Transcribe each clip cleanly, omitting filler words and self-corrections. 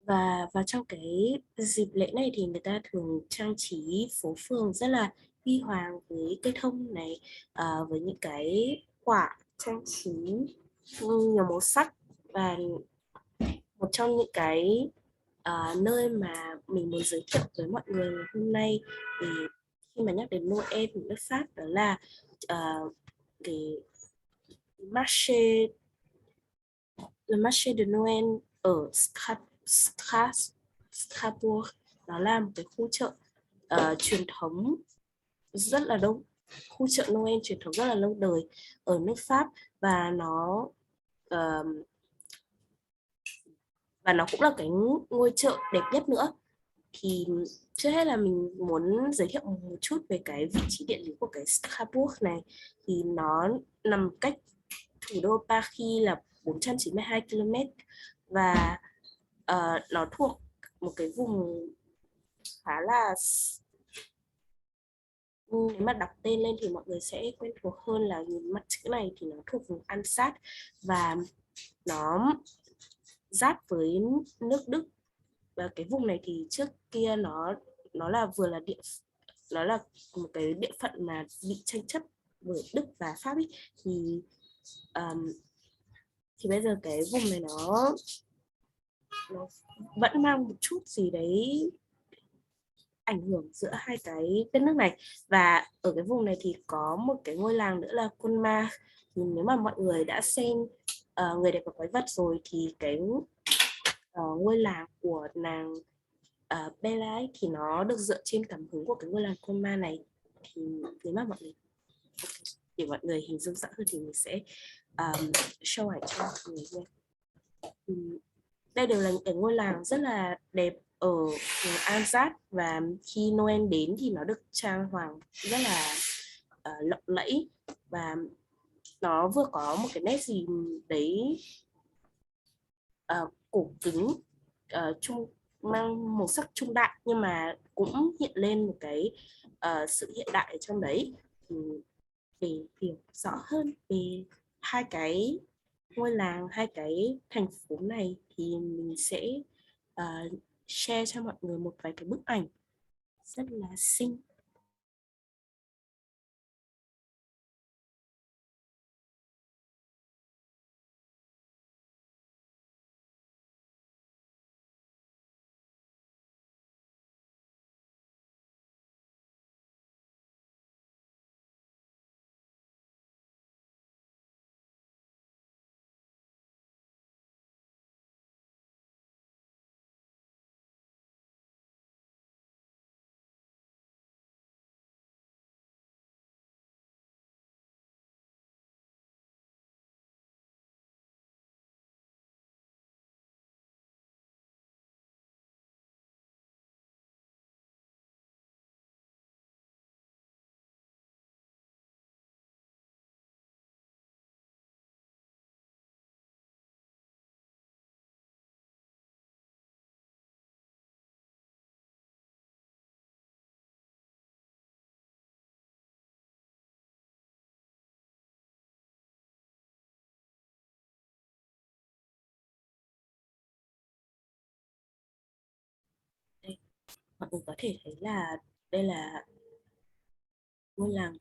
Và trong cái dịp lễ này thì người ta thường trang trí phố phường rất là huy hoàng với cây thông này, với những cái quả trang trí nhiều màu sắc. Và một trong những cái nơi mà mình muốn giới thiệu với mọi người hôm nay thì khi mà nhắc đến Noel của nước Pháp đó là cái marché le marché de Noël ở Strasbourg. Đó là một cái khu chợ truyền thống rất là lâu, khu chợ Noel truyền thống rất là lâu đời ở nước Pháp. và nó uh, và nó cũng là cái ngôi chợ đẹp nhất nữa. Thì trước hết là mình muốn giới thiệu một chút về cái vị trí địa lý của cái Strasbourg này. Thì nó nằm cách thủ đô Paris là 492 km, và nó thuộc một cái vùng khá là, nếu mà đọc tên lên thì mọi người sẽ quen thuộc hơn, là nhìn mặt chữ này thì nó thuộc vùng Alsace, và nó giáp với nước Đức. Và cái vùng này thì trước kia nó là vừa là nó là một cái địa phận mà bị tranh chấp với Đức và Pháp ý. thì um, thì bây giờ cái vùng này nó vẫn mang một chút gì đấy ảnh hưởng giữa hai cái đất nước này. Và ở cái vùng này thì có một cái ngôi làng nữa là Colmar. Thì nếu mà mọi người đã xem Người đẹp và quái vật rồi thì cái ngôi làng của nàng Bella ấy, thì nó được dựa trên cảm hứng của cái ngôi làng Colmar này. Thì nếu mà mọi người, để mọi người hình dung rõ hơn thì mình sẽ show ảnh cho mọi người nha. Đây đều là những cái ngôi làng rất là đẹp ở vùng Alsace, và khi Noel đến thì nó được trang hoàng rất là lộng lẫy, và nó vừa có một cái nét gì đấy cổ kính, trung, mang màu sắc trung đại, nhưng mà cũng hiện lên một cái sự hiện đại ở trong đấy. Để hiểu rõ hơn về hai cái ngôi làng, hai cái thành phố này thì mình sẽ share cho mọi người một vài cái bức ảnh rất là xinh. Đây, mọi người có thể thấy là đây là ngôi làng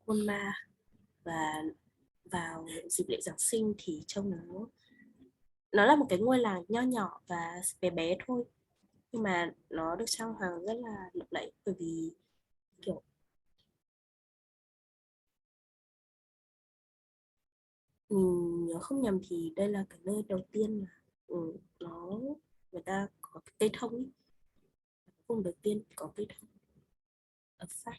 Buôn Ma, và vào dịp lễ Giáng sinh thì trông nó là một cái ngôi làng nho nhỏ và bé bé thôi, nhưng mà nó được trang hoàng rất là lộng lẫy, bởi vì kiểu mình nhớ không nhầm thì đây là cái nơi đầu tiên mà nó người ta có cái cây thông ý. Vùng đầu tiên có cây thông ở Pháp,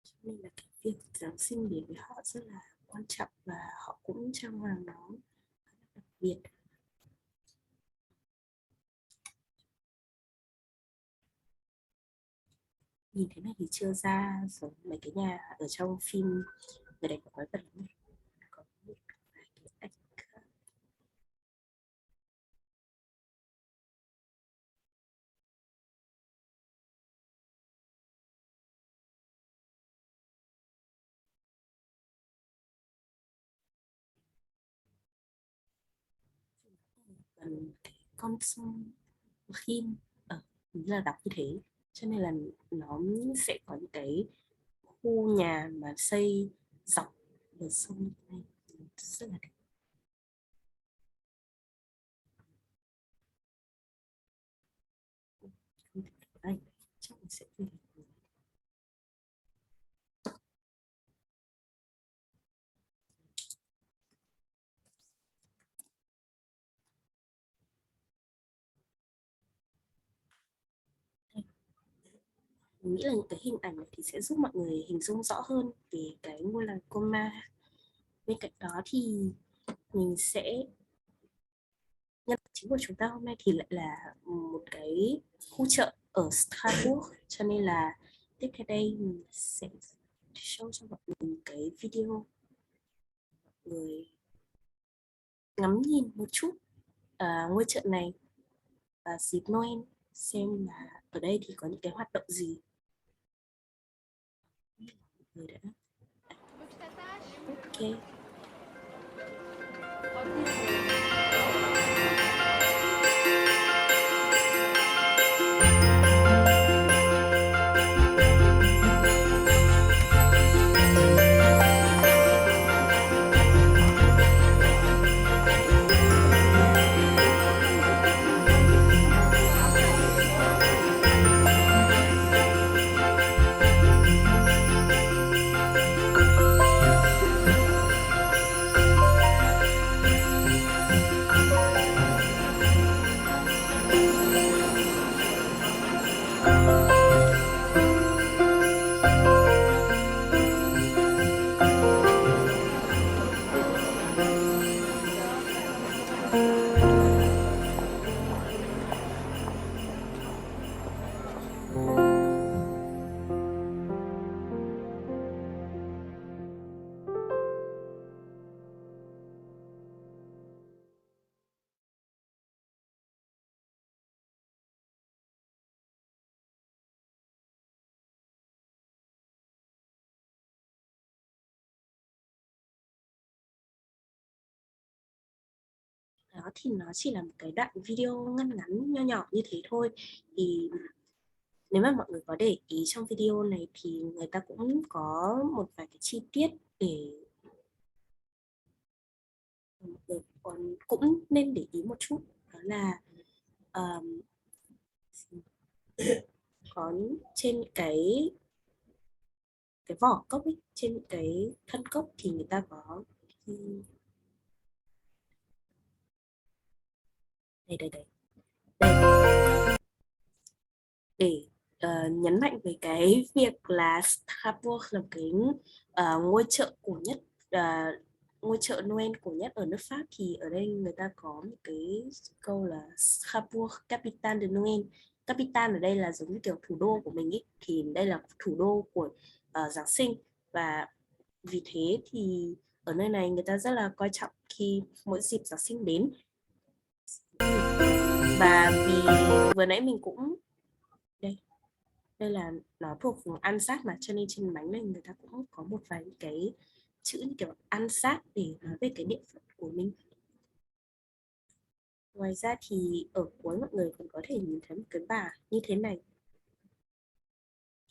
cho nên là cái việc Giáng sinh đến với họ rất là quan trọng, và họ cũng trang hoàng nó đặc biệt. Nhìn thế này thì chưa ra giống mấy cái nhà ở trong phim Người đẹp và quái vật lắm. Có một vài cái ảnh khác. cái con sông Rin ở là đọc như thế, cho nên là nó sẽ có những cái khu nhà mà xây dọc bờ sông này rất là đẹp. Anh chắc mình sẽ gửi. Mình nghĩ là những cái hình ảnh này thì sẽ giúp mọi người hình dung rõ hơn về cái ngôi làng Coma. Bên cạnh đó thì mình sẽ nhân vật chính của chúng ta hôm nay thì lại là một cái khu chợ ở Strasbourg, cho nên là tiếp theo đây mình sẽ show cho mọi người cái video người ngắm nhìn một chút ngôi chợ này và dịp Noel, xem là ở đây thì có những cái hoạt động gì. Người đã ok. Đó thì nó chỉ là một cái đoạn video ngắn ngắn nho nhỏ như thế thôi. Thì nếu mà mọi người có để ý trong video này thì người ta cũng có một vài cái chi tiết để mọi người cũng nên để ý một chút, đó là có trên cái vỏ cốc ấy, trên cái thân cốc thì người ta có đây đây đây, để nhấn mạnh về cái việc là Strasbourg là cái ngôi chợ cổ nhất, ngôi chợ Noel cổ nhất ở nước Pháp, thì ở đây người ta có một cái câu là Strasbourg capitale de Noel. Capital ở đây là giống như kiểu thủ đô của mình ý, thì đây là thủ đô của Giáng sinh, và vì thế thì ở nơi này người ta rất là coi trọng khi mỗi dịp Giáng sinh đến. Và vì vừa nãy mình cũng đây là nó thuộc vùng Alsace mà, cho nên trên bánh này người ta cũng có một vài cái chữ như kiểu Alsace để nói về cái địa phận của mình. Ngoài ra thì ở cuối mọi người còn có thể nhìn thấy một cái bảng như thế này,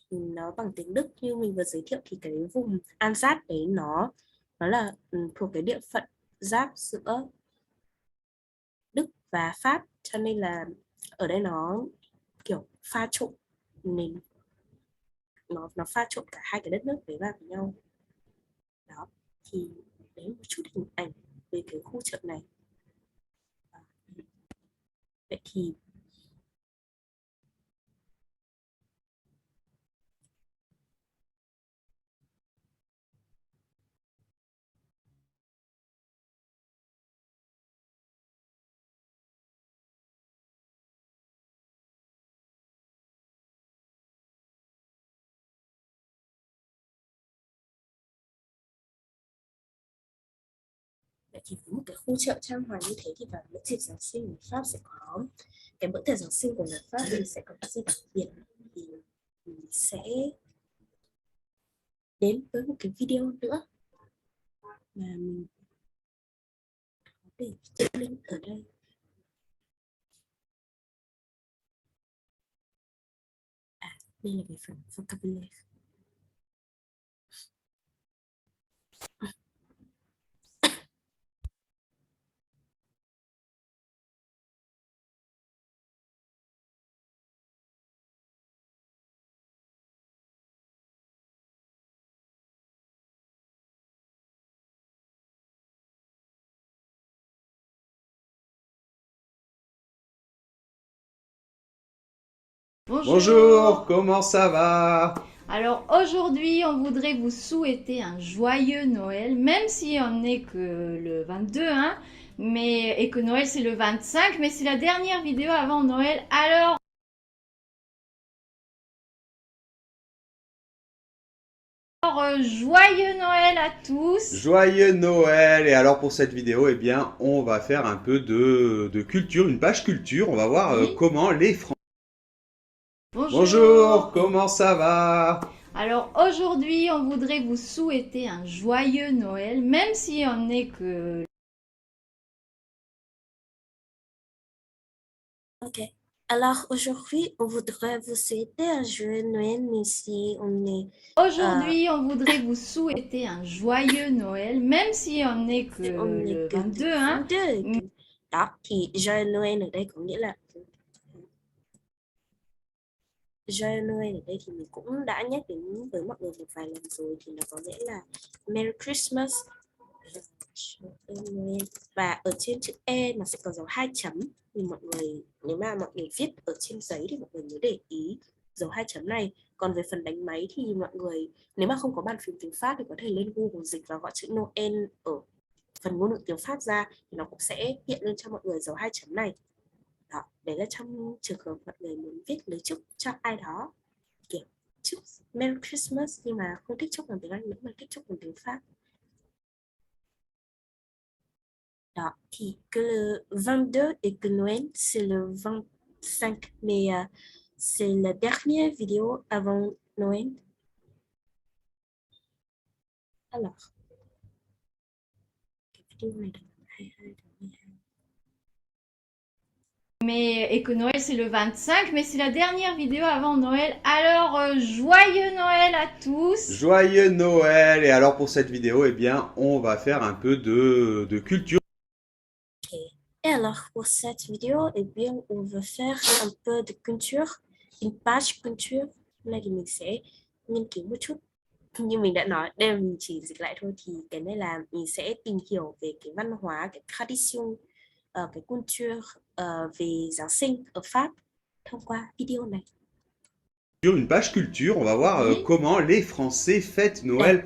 thì nó bằng tiếng Đức như mình vừa giới thiệu, thì cái vùng Alsace đấy nó là thuộc cái địa phận giáp giữa Đức và Pháp, cho nên là ở đây nó kiểu pha trộn, nên nó pha trộn cả hai cái đất nước với vào với nhau. Đó thì đấy một chút hình ảnh về cái khu chợ này. Vậy thì với một cái khu chợ trang hoàng như thế thì vào những dịp Giáng sinh người Pháp sẽ có cái bữa tiệc Giáng sinh của người Pháp thì sẽ có cái gì đặc biệt, thì mình sẽ đến với một cái video nữa mà mình có để link ở đây. Đây là về phần vocabulary. Bonjour, comment ça va? Alors aujourd'hui, on voudrait vous souhaiter un joyeux Noël, même si on n'est que le 22, hein, et que Noël c'est le 25, mais c'est la dernière vidéo avant Noël. Alors, joyeux Noël à tous. Joyeux Noël! Et alors pour cette vidéo, eh bien, on va faire un peu de culture, une page culture. On va voir Oui, comment les Français... Bonjour, bonjour. comment ça va? Alors aujourd'hui, on voudrait vous souhaiter un joyeux Noël, même si on n'est que... Ok. Alors aujourd'hui, on voudrait vous souhaiter un joyeux Noël, mais si on est euh, Aujourd'hui, on voudrait vous souhaiter un joyeux Noël, même si on n'est que on est le que le 22, hein. 22. Đó thì joyeux Noël ở đây có nghĩa là Joyeux Noël ở đây thì mình cũng đã nhắc đến với mọi người một vài lần rồi, thì nó có nghĩa là Merry Christmas. Joyeux Noel. Và ở trên chữ E nó sẽ có dấu hai chấm, thì mọi người, nếu mà mọi người viết ở trên giấy thì mọi người nhớ để ý dấu hai chấm này. Còn về phần đánh máy thì mọi người, nếu mà không có bàn phím tiếng Pháp thì có thể lên Google dịch và gọi chữ Noel ở phần ngôn ngữ tiếng Pháp ra, thì nó cũng sẽ hiện lên cho mọi người dấu hai chấm này. Đó, đấy là trong trường hợp mọi người muốn viết lời chúc cho ai đó, kiểu chúc Merry Christmas nhưng mà không thích chúc bằng tiếng Anh nữa mà thích chúc bằng tiếng Pháp. Đó, thì que le 22 et que Noël c'est le 25, mais c'est la dernière vidéo avant Noël. Alors, cái video này là 22 tháng 12. Et que Noël c'est le 25, mais c'est la dernière vidéo avant Noël. Alors, joyeux Noël à tous. Joyeux Noël! Et alors pour cette vidéo, eh bien, on va faire un peu de culture. Ok. Et alors, pour cette vidéo, eh bien, on va faire un peu de culture, une page culture. Hôm nay thì mình sẽ nghiên cứu một chút. Như mình đã nói, đây là mình chỉ dịch lại thôi, thì cái này là mình sẽ tìm hiểu về cái văn hóa, cái tradition, cái culture về Giáng sinh ở Pháp thông qua video này. Une page culture, on va voir Oui. comment les Français fêtent Đây, Noël.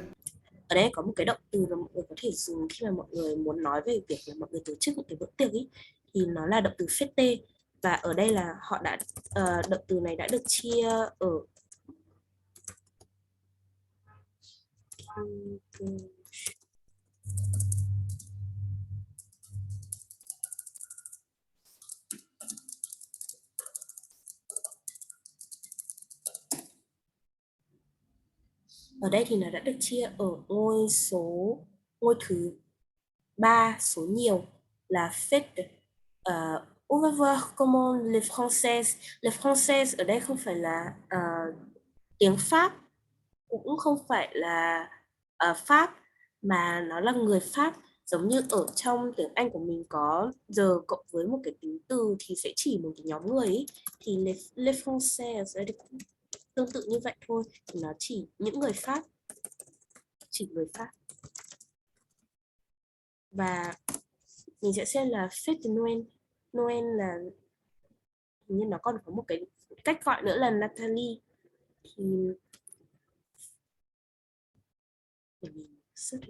ở đây có một cái động từ mà mọi người có thể dùng khi mà mọi người muốn nói về việc là mọi người tổ chức những cái bữa tiệc ý, thì nó là động từ fête. Và ở đây là họ đã động từ này đã được chia ở ở đây thì nó đã được chia ở ngôi thứ 3 số nhiều là fête. On va voir comment les françaises ở đây không phải là tiếng Pháp, cũng không phải là Pháp, mà nó là người Pháp. Giống như ở trong tiếng Anh của mình có giờ cộng với một cái tính từ thì sẽ chỉ một cái nhóm người ấy. Thì les français ở đây cũng tương tự như vậy thôi, thì nó chỉ những người Pháp, chỉ người Pháp. Và mình sẽ xem là fête de Noël. Noël là hình như nó còn có một cái cách gọi nữa là Natalie, thì để mình search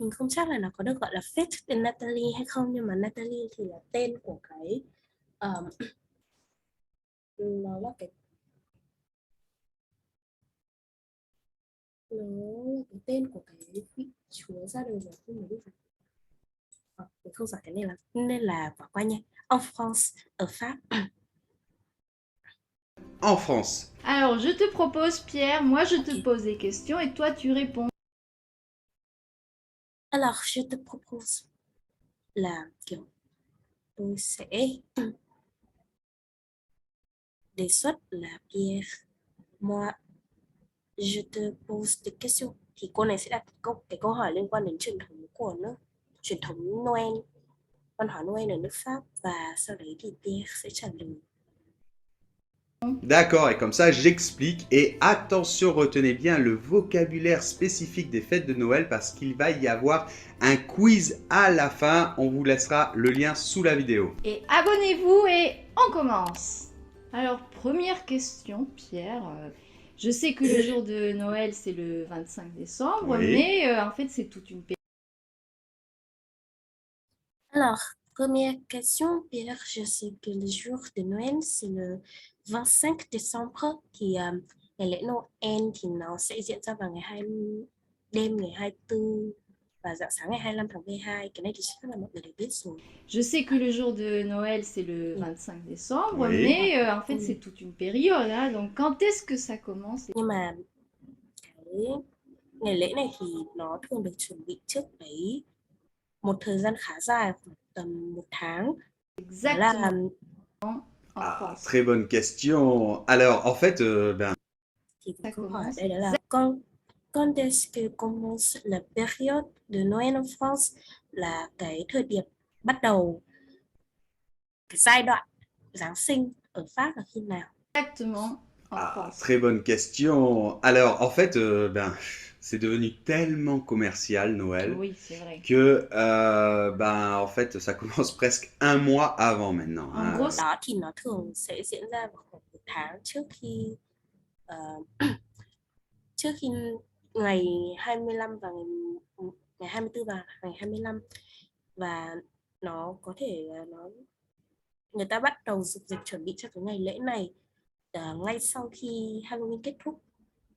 Mình không chắc là nó có được gọi là Fête de Natalie hay không, nhưng mà Natalie thì là tên của cái nó là cái tên của cái vị chúa ra đời của phim mới. Mình không giỏi cái này là nên là bỏ qua nha. En France, ở Pháp. En France. Alors, je te propose, Pierre, moi je te Ok. pose des questions et toi tu réponds. Alors, je te propose là kiểu tôi sẽ đề xuất là Pierre, moi, je te pose des questions. Thì cô này sẽ đặt cái câu hỏi liên quan đến truyền thống của truyền thống Noel, văn hóa Noel ở nước Pháp, và sau đấy thì Pierre sẽ trả lời. D'accord, et comme ça j'explique. Et attention, retenez bien le vocabulaire spécifique des fêtes de Noël parce qu'il va y avoir un quiz à la fin. On vous laissera le lien sous la vidéo. Et abonnez-vous et on commence. Alors, première question, Pierre. Je sais que le jour de Noël, c'est le 25 décembre, Oui. mais en fait, c'est toute une période. Alors, première question, Pierre, je sais que le jour de Noël, c'est le 25 décembre, thì ngày lễ Noel thì nó sẽ diễn ra vào đêm ngày 24 và rạng sáng ngày 25 tháng 12. Cái này thì chắc là mọi người đều biết rồi. Je sais que le jour de Noël, c'est le 25 décembre, Oui. mais en fait, c'est toute une période. Hein, donc, quand est-ce que ça commence? Nhưng mà cái ngày lễ này thì nó thường được chuẩn bị trước đấy một thời gian khá dài, khoảng tầm 1 tháng. Đó là Exactement. En Ah, France. très bonne question. Alors, en fait, thì Ça câu hỏi ở commence đây đó là quand est-ce que commence la période de Noël en France, là cái thời điểm bắt đầu cái giai đoạn Giáng sinh ở Pháp là khi nào? exactement en ah, France. très bonne question. Alors, en fait, c'est devenu tellement commercial Noël Oui, c'est vrai. que, en fait, ça commence presque un mois avant maintenant. En Hein. gros, Đó thì nó thường sẽ diễn ra vào khoảng 1 tháng ờ, trước khi ngày 25 và ngày 24 và ngày 25, và nó có thể người ta bắt đầu dục dịch chuẩn bị cho cái ngày lễ này ngay sau khi Halloween kết thúc.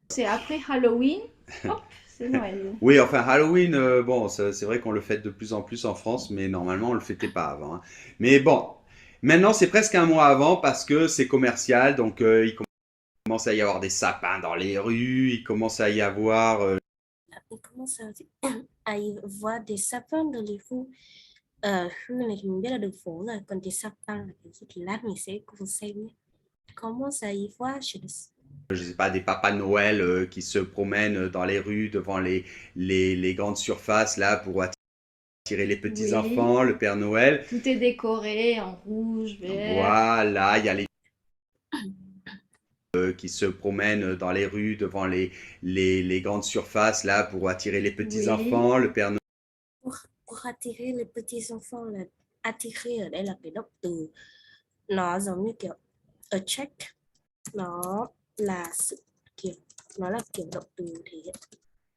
c'est après Halloween. Hop, c'est Noël. Oui, enfin Halloween, bon, c'est vrai qu'on le fête de plus en plus en France, mais normalement on le fêtait pas avant. Hein. Mais bon, maintenant c'est presque un mois avant parce que c'est commercial, donc il commence à y avoir des sapins dans les rues, il commence à y avoir Il commence à y voir des sapins dans les rues. Rue này thì mình biết là đường phố rồi, còn des sapins là cái gì thì lát mình sẽ cùng xem nhé. Commence à y voir, je sais pas, des papas Noël qui se promènent dans les rues devant les grandes surfaces là pour attirer les petits Oui. enfants, le Père Noël. Tout est décoré en rouge, vert. Voilà, il y a les qui se promènent dans les rues devant les grandes surfaces là pour attirer les petits Oui. enfants, le Père Noël. Pour attirer les petits enfants, là attirer ở đây là cái động từ, nó giống như kiểu attract, nó là sự kiểu, nó là kiểu động từ thể hiện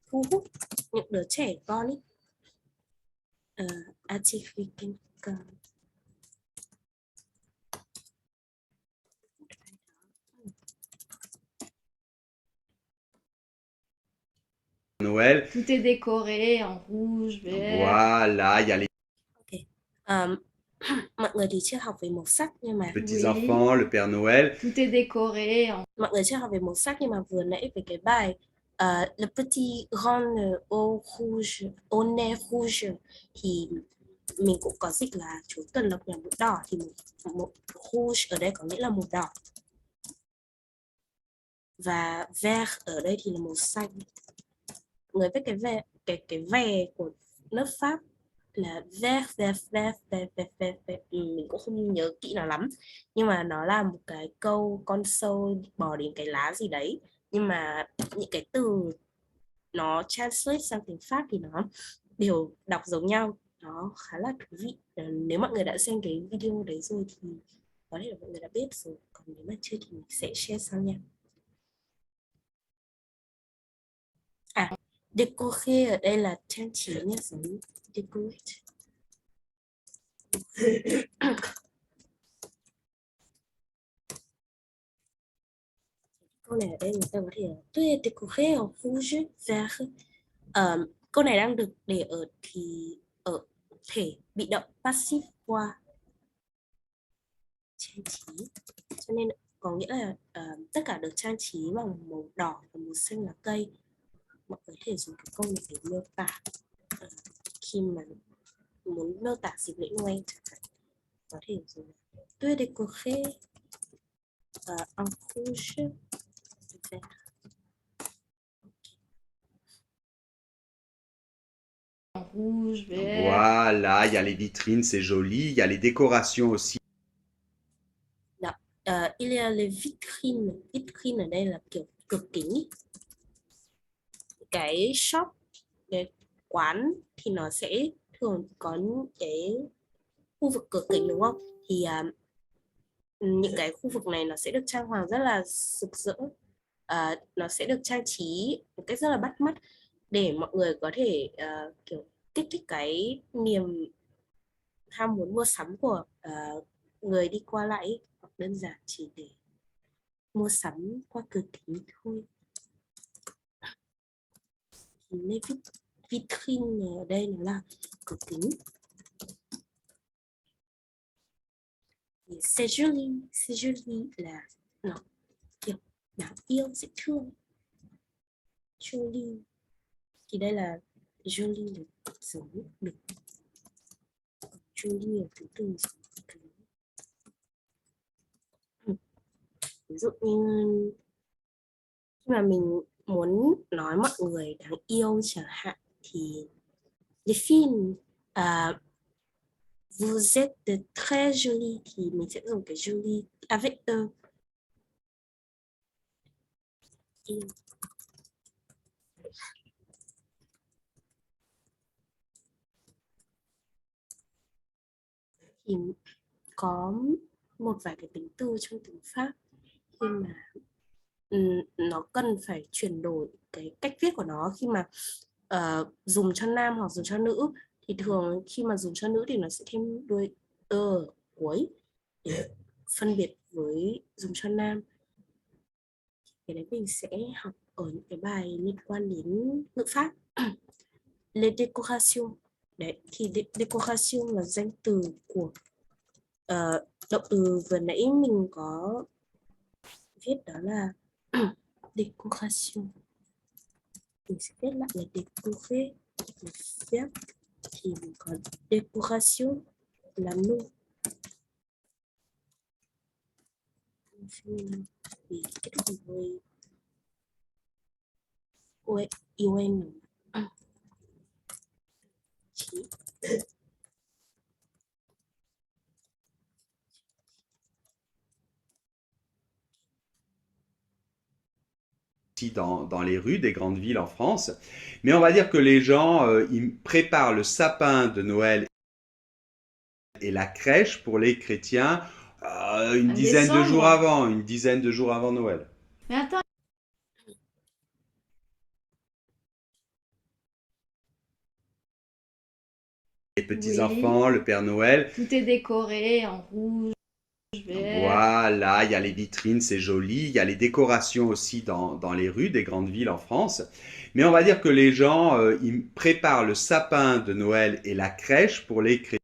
thu hút những đứa trẻ con ấy. Attirer quelqu'un. Noël. Tout est décoré en rouge, vert. Voilà, il y a les Mọi người thì chưa học về màu sắc nhưng mà petits Oui. enfants, le Père Noël. Tout est décoré en mọi người chưa học về màu sắc, nhưng mà vừa nãy về cái bài le petit grand au rouge, au nez rouge, thì mình cũng có dịch là chú tuần lộc nhà mũi đỏ, thì một rouge ở đây có nghĩa là màu đỏ, và vert ở đây thì là màu xanh. Người viết cái về của nước Pháp là vert, vert, vert, vert, vert, vert, vert. Mình cũng không nhớ kỹ nó lắm, nhưng mà nó là một cái câu con sâu bò đến cái lá gì đấy, nhưng mà những cái từ nó translate sang tiếng Pháp thì nó đều đọc giống nhau, nó khá là thú vị. Nếu mọi người đã xem cái video đấy rồi thì có thể là mọi người đã biết rồi, còn nếu mà chưa thì mình sẽ share sau nha. Decorate ở đây là trang trí nhé, giống decorate. Câu này ở đây người ta có thể tôi décoré en rouge vert. Câu này đang được để ở ở thể bị động passive qua trang trí, cho nên có nghĩa là tất cả được trang trí bằng màu đỏ và màu xanh lá cây. Mọi người có thể dùng cái câu này để miêu tả khi mà muốn miêu tả dịp lễ Noel chẳng hạn, có thể dùng tôi décoré en rouge vert. Rouge, vert. Voilà, il y a les vitrines, c'est joli. Il y a les décorations aussi. Il y a les vitrines. Vitrine ở đây là kiểu cửa kính ý. Cái shop, cái quán thì nó sẽ thường có những cái khu vực cửa kính đúng không? Thì những cái khu vực này nó sẽ được trang hoàng rất là rực rỡ. Nó sẽ được trang trí một cách rất là bắt mắt để mọi người có thể kiểu kích thích cái niềm ham muốn mua sắm của người đi qua lại ý, hoặc đơn giản chỉ để mua sắm qua cửa kính thôi. Nên vitrine ở đây nó là cửa kính. C'est joli là nó kiểu đáng yêu, dễ thương. Joli thì đây là joli là giống được. Joli là thứ từ ví dụ như khi mà mình muốn nói mọi người đáng yêu chẳng hạn thì les filles vous êtes très jolie thì mình sẽ dùng cái jolie avec eux. Thì có một vài cái tính từ trong tiếng Pháp khi mà nó cần phải chuyển đổi cái cách viết của nó khi mà dùng cho nam hoặc dùng cho nữ, thì thường khi mà dùng cho nữ thì nó sẽ thêm đuôi ở cuối để phân biệt với dùng cho nam. Cái đấy mình sẽ học ở những cái bài liên quan đến ngữ pháp. Les décorations. Đấy thì décoration là danh từ của động từ vừa nãy mình có viết, đó là décoration. Mình sẽ viết lại là décorer là phép, thì mình có décoration là nom. Vì kết hợp với UN chỉ Dans les rues des grandes villes en France. Mais on va dire que les gens, ils préparent le sapin de Noël et la crèche pour les chrétiens une En dizaine de jours décembre. avant, une dizaine de jours avant Noël. Mais attends, Les oui, petits-enfants, le Père Noël. tout est décoré en rouge, vert. Voilà, il y a les vitrines, c'est joli. Il y a les décorations aussi dans les rues des grandes villes en France. Mais on va dire que les gens, ils préparent le sapin de Noël et la crèche pour les chrétiens.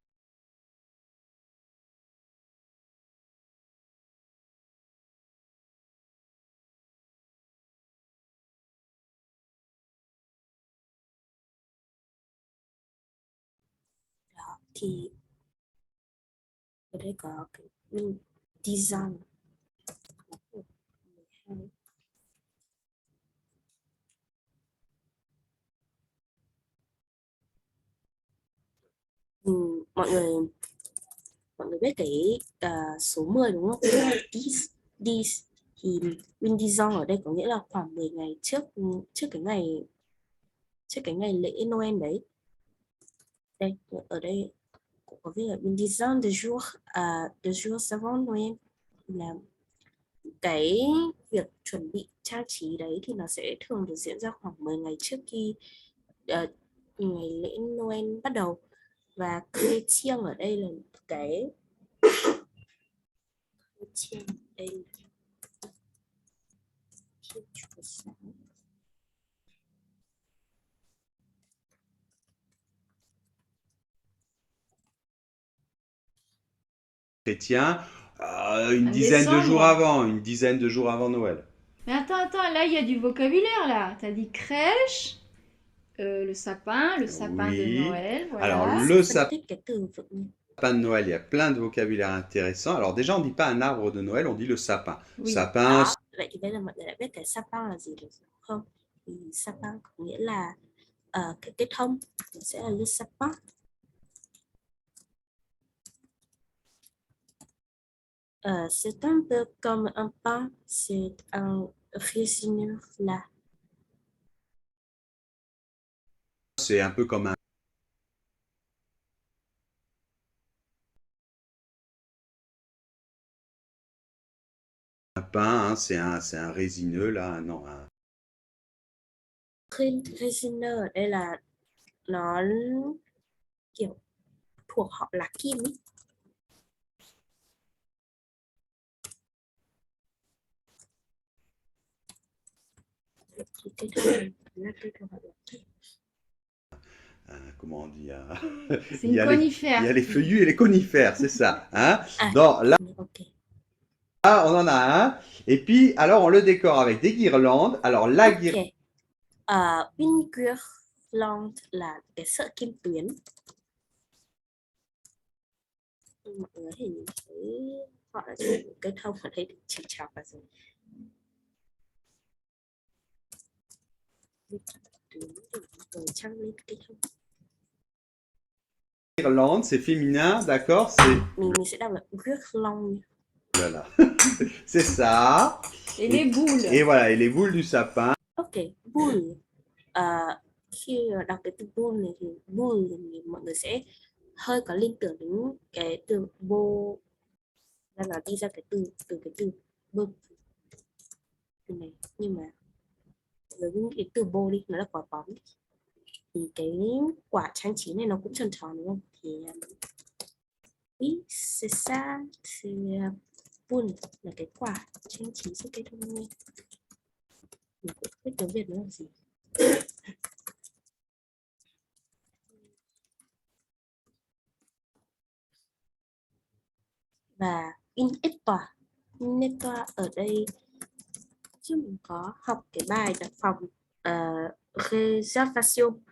đó. Thì ở đây có cái design. Mọi người biết cái số 10 đúng không? This thì Windizon ở đây có nghĩa là khoảng 10 ngày trước cái ngày lễ Noel đấy. Đây ở đây cũng có viết là Windizon de jour avant Noël, là cái việc chuẩn bị trang trí đấy thì nó sẽ thường được diễn ra khoảng 10 ngày trước khi ngày lễ Noel bắt đầu. Và chrétien ở đây là cái chrétien đây là Thiên Chúa Giáo. Chrétien, une En dizaine de jours décembre. avant, une dizaine de jours avant Noël. Mais attends, là il y a du vocabulaire là. T'as dit crèche, le sapin de Oui. Noël, Alors, voilà. le Phân tích cái từ vựng. sapin de Noël, il y a plein de vocabulaire intéressant. Alors déjà, on ne dit pas un arbre de Noël, on dit le sapin. Oui. Sapin, Đó, vậy thì bây giờ mọi người đã biết cái sapin là gì rồi không? Thì sapin có nghĩa là cái cây thông, nó sẽ là le sapin. C'est un peu comme un pain, c'est un résineux là. c'est un peu comme un pain, hein, c'est un résineux là, non. Résineux ở đây là nó kiểu thuộc họ là kim ý. Thì cây thông này là cây thuộc họ là kim. Comment on dit C'est une conifère. Il y a les feuillus et les conifères, c'est ça. Hein. Ah, Donc là, ok. on en a un. Et puis, alors, on le décore avec des guirlandes. Alors, la guirlande, Ok. Une guirlande là cái sợi kim tuyến. Mọi người thì nhìn thấy họ là chỉ cây thông ở đây chỉ chọc vào rồi. Rồi trăng lên cây thông. guirlande, c'est féminin, d'accord. C'est Mình sẽ đọc là guirlande. voilà, c'est ça. Et les boules. Et voilà, et les boules du sapin. Ok, boule. Khi đọc cái từ boule này thì boule thì mọi người sẽ hơi có liên tưởng đến cái từ bô, ra là đi ra cái từ bơm từ này, nhưng mà với cái từ bô đi, nó là quả bóng thì cái quả trang trí này nó cũng tròn tròn đúng không? Thì oui, c'est ça, c'est boule là cái quả trang trí trên cây thông Noel. Mình cũng không biết tiếng Việt nó là gì. Và une étoile ở đây chứ mình có học cái bài đặt phòng réservation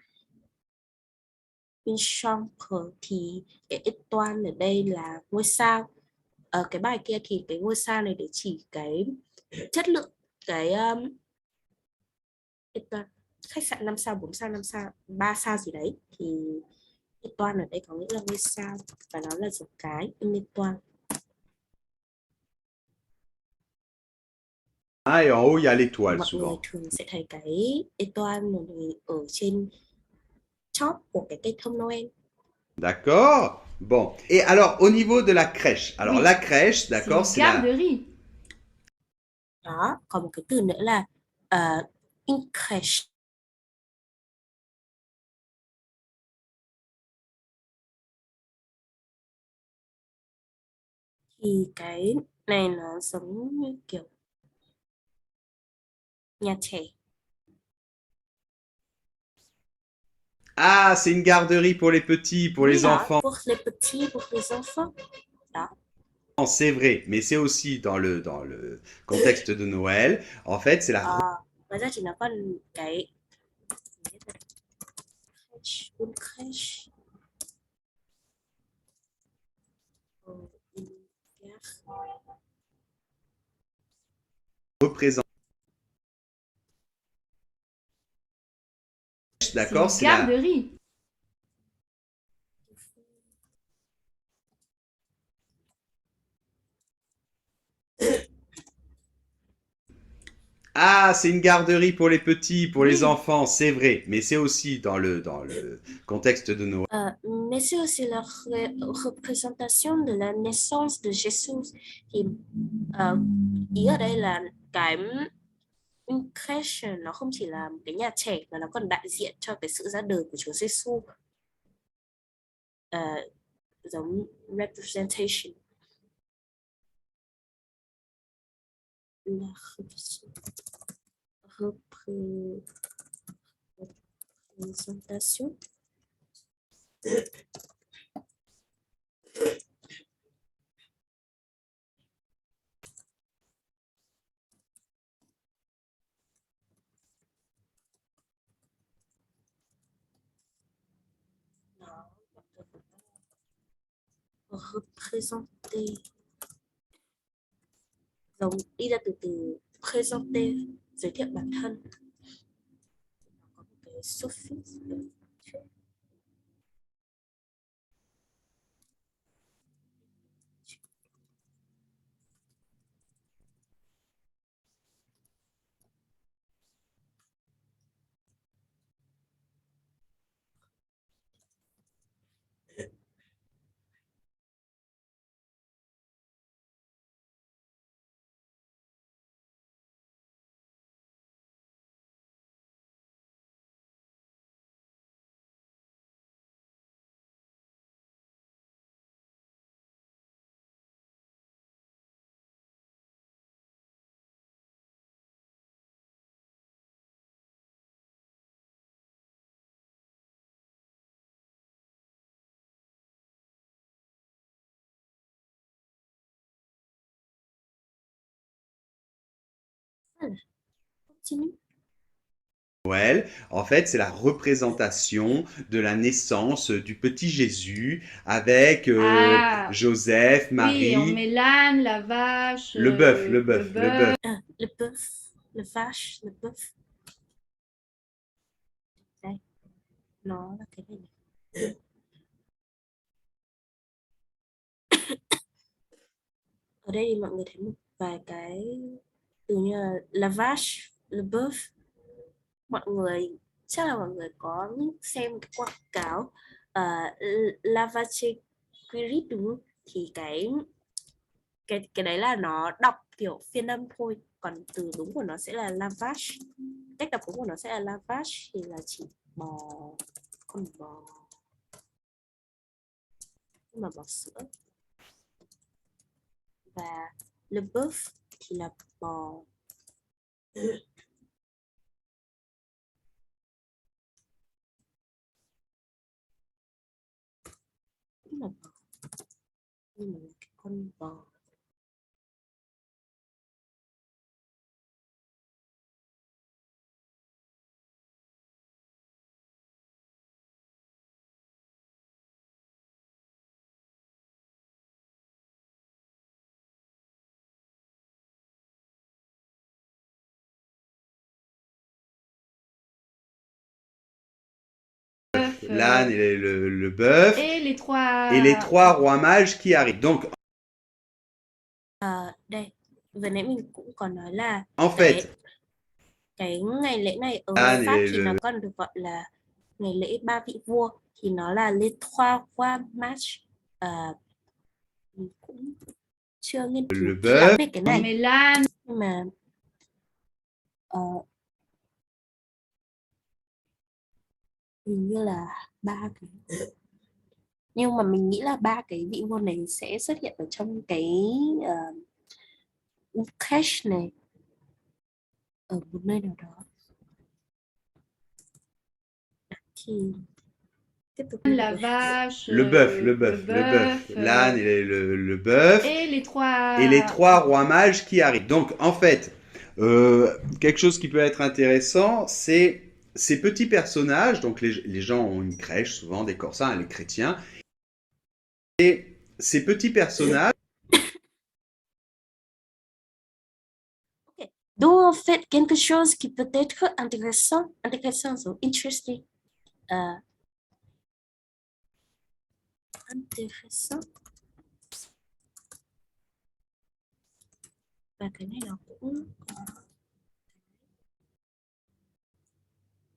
une chambre thì cái étoile ở đây là ngôi sao. Ở cái bài kia thì cái ngôi sao này để chỉ cái chất lượng cái étoile, khách sạn 5 sao, 4 sao, 5 sao, 3 sao gì đấy thì étoile ở đây có nghĩa là ngôi sao và nó là giống cái une étoile. Et en haut, il y a l'étoile Mọi người souvent. thường sẽ thấy cái étoile này ở trên chóp của cái cây thông Noel. D'accord. Bon. Et alors, au niveau de la crèche. Alors, Oui. la crèche, C'est d'accord, une c'est la... garderie. Đó, còn một cái từ nữa là une crèche. Thì cái này nó giống như kiểu nhà trẻ. Ah, c'est une garderie pour les petits, pour les Đó, enfants. pour les petits, pour les enfants. Đó. C'est vrai, mais c'est aussi dans le contexte de Noël. En fait, c'est la Ngoài ra thì nó còn cái une crèche. représentation. D'accord, C'est c'est une la... garderie. Ah, c'est une garderie pour les petits, pour les Oui. enfants, c'est vrai, mais c'est aussi dans le contexte de Noël. Mais c'est aussi la représentation de la naissance de Jésus. Thì ý ở đây là cái creche nó không chỉ là một cái nhà trẻ mà nó còn đại diện cho cái sự ra đời của Chúa Giêsu. Giống representation. La représentation. Représenter. Giống đi ra từ présenter, giới thiệu bản thân. Có một cái suffix. Continue. Noël, en fait, c'est la représentation de la naissance du petit Jésus avec Ah, Joseph, oui, on Marie, met l'âne, la vache, le bœuf, le le bœuf, le bœuf. bœuf. Le bœuf, le vache, le bœuf. Đây, nó là cái này. Ở đây thì mọi người thấy một vài cái từ như là la vache, le bœuf. Mọi người chắc là mọi người có xem cái quảng cáo la vache Quirit đúng không? Thì cái đấy là nó đọc kiểu phiên âm thôi, còn từ đúng của nó sẽ là la vache. Cách đọc đúng của nó sẽ là la vache thì là chỉ bò, con bò, nhưng mà bò sữa. Và le bœuf thì là bò. Cũng là bò, nhưng mà là cái con bò. L'âne et le bœuf Et les et les trois... trois rois mages qui arrivent. Donc, Đây, vừa nãy mình cũng có nói là en fait, cái ngày lễ này ở l'âne Pháp et thì nó còn được gọi là ngày lễ ba vị vua, thì nó là Les Trois Rois Mages. Mình cũng chưa nghiên cứu le kỹ lắm bœuf, về cái On này, met l'âne. nhưng mà hình như là ba cái, nhưng mà mình nghĩ là ba cái vị vua này sẽ xuất hiện ở trong cái cache này ở một nơi nào đó. Thì tiếp tục đi La mọi người. vache, le bœuf, le le bœuf, le bœuf, bœuf, l'âne et le bœuf et et les les trois rois mages qui arrivent. Donc, en fait, quelque chose qui peut être intéressant, c'est ces petits personnages. Donc, les gens ont une crèche, souvent des corsins, les chrétiens. Et ces petits personnages. Ok. D'où en fait quelque chose qui peut être intéressant ou interesting. Intéressant. Và cái này nó cũng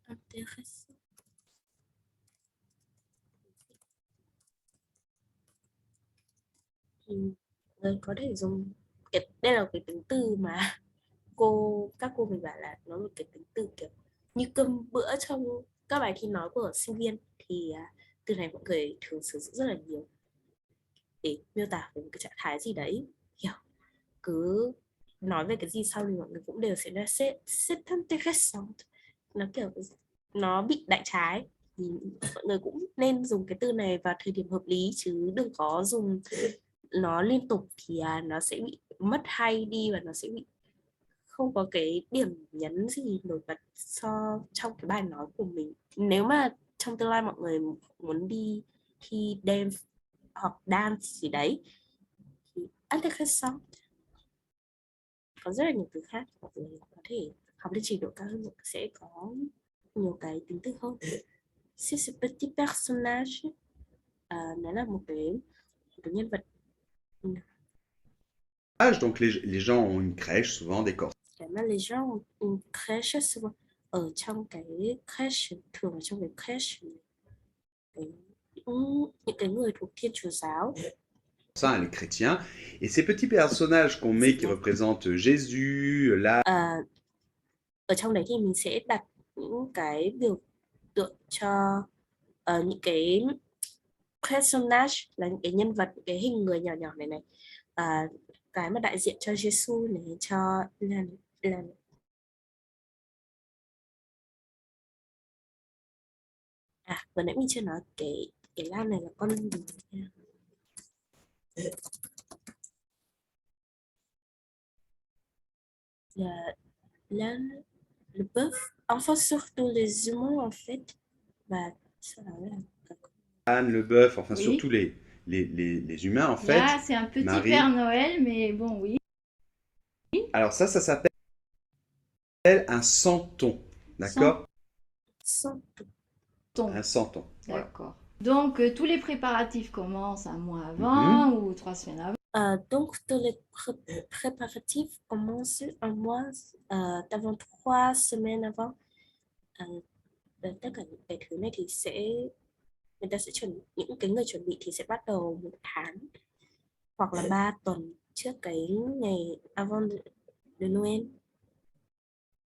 intéressant. Thì người có thể dùng đây là cái tính từ mà các cô mình bảo là nó một cái tính từ kiểu như cơm bữa trong các bài thi nói của sinh viên, thì từ này mọi người thường sử dụng rất là nhiều để miêu tả về một cái trạng thái gì đấy, hiểu, cứ nói về cái gì sau thì mọi người cũng đều sẽ là c'est intéressant, nó kiểu nó bị đại trái, thì mọi người cũng nên dùng cái từ này vào thời điểm hợp lý, chứ đừng có dùng nó liên tục thì nó sẽ bị mất hay đi, và nó sẽ bị không có cái điểm nhấn gì nổi bật trong cái bài nói của mình. Nếu mà trong tương lai mọi người muốn đi thi dance hoặc dance gì đấy thì intéressant, có rất là nhiều từ khác mọi người có thể học lên trình độ cao hơn, sẽ có nhiều cái tính từ hơn. C'est ce petit personnage, nó là một cái nhân vật. Donc les gens ont une crèche, souvent des corps. Cái mà les gens ont une crèche souvent, ở trong cái crèche, thường ở trong cái crèche những cái người thuộc Thiên Chúa giáo. Ça, les chrétiens. Et ces petits personnages qu'on met qui représentent Jésus, là, Ở trong đấy thì mình sẽ đặt những cái biểu tượng cho những cái personage, là những cái nhân vật, những cái hình người nhỏ nhỏ này này, cái mà đại diện cho Jesus này, cho là vừa nãy mình chưa nói cái Lan này là con gì nha. Là le bœuf, enfin surtout les humains en fait, và sau đó là Anne, le bœuf, enfin Oui. surtout les humains en fait. Là, c'est un petit Marie. Père Noël, mais bon, oui. Alors ça s'appelle un santon, d'accord? Santon. Un santon. Voilà. D'accord. Donc, tous les préparatifs commencent un mois avant ou 3 semaines avant. Donc, tous les préparatifs commencent un mois avant, 3 semaines avant. Tất cả những cái thứ này thì người ta sẽ những cái người chuẩn bị thì sẽ bắt đầu 1 tháng hoặc là 3 tuần trước cái ngày avant de Noël.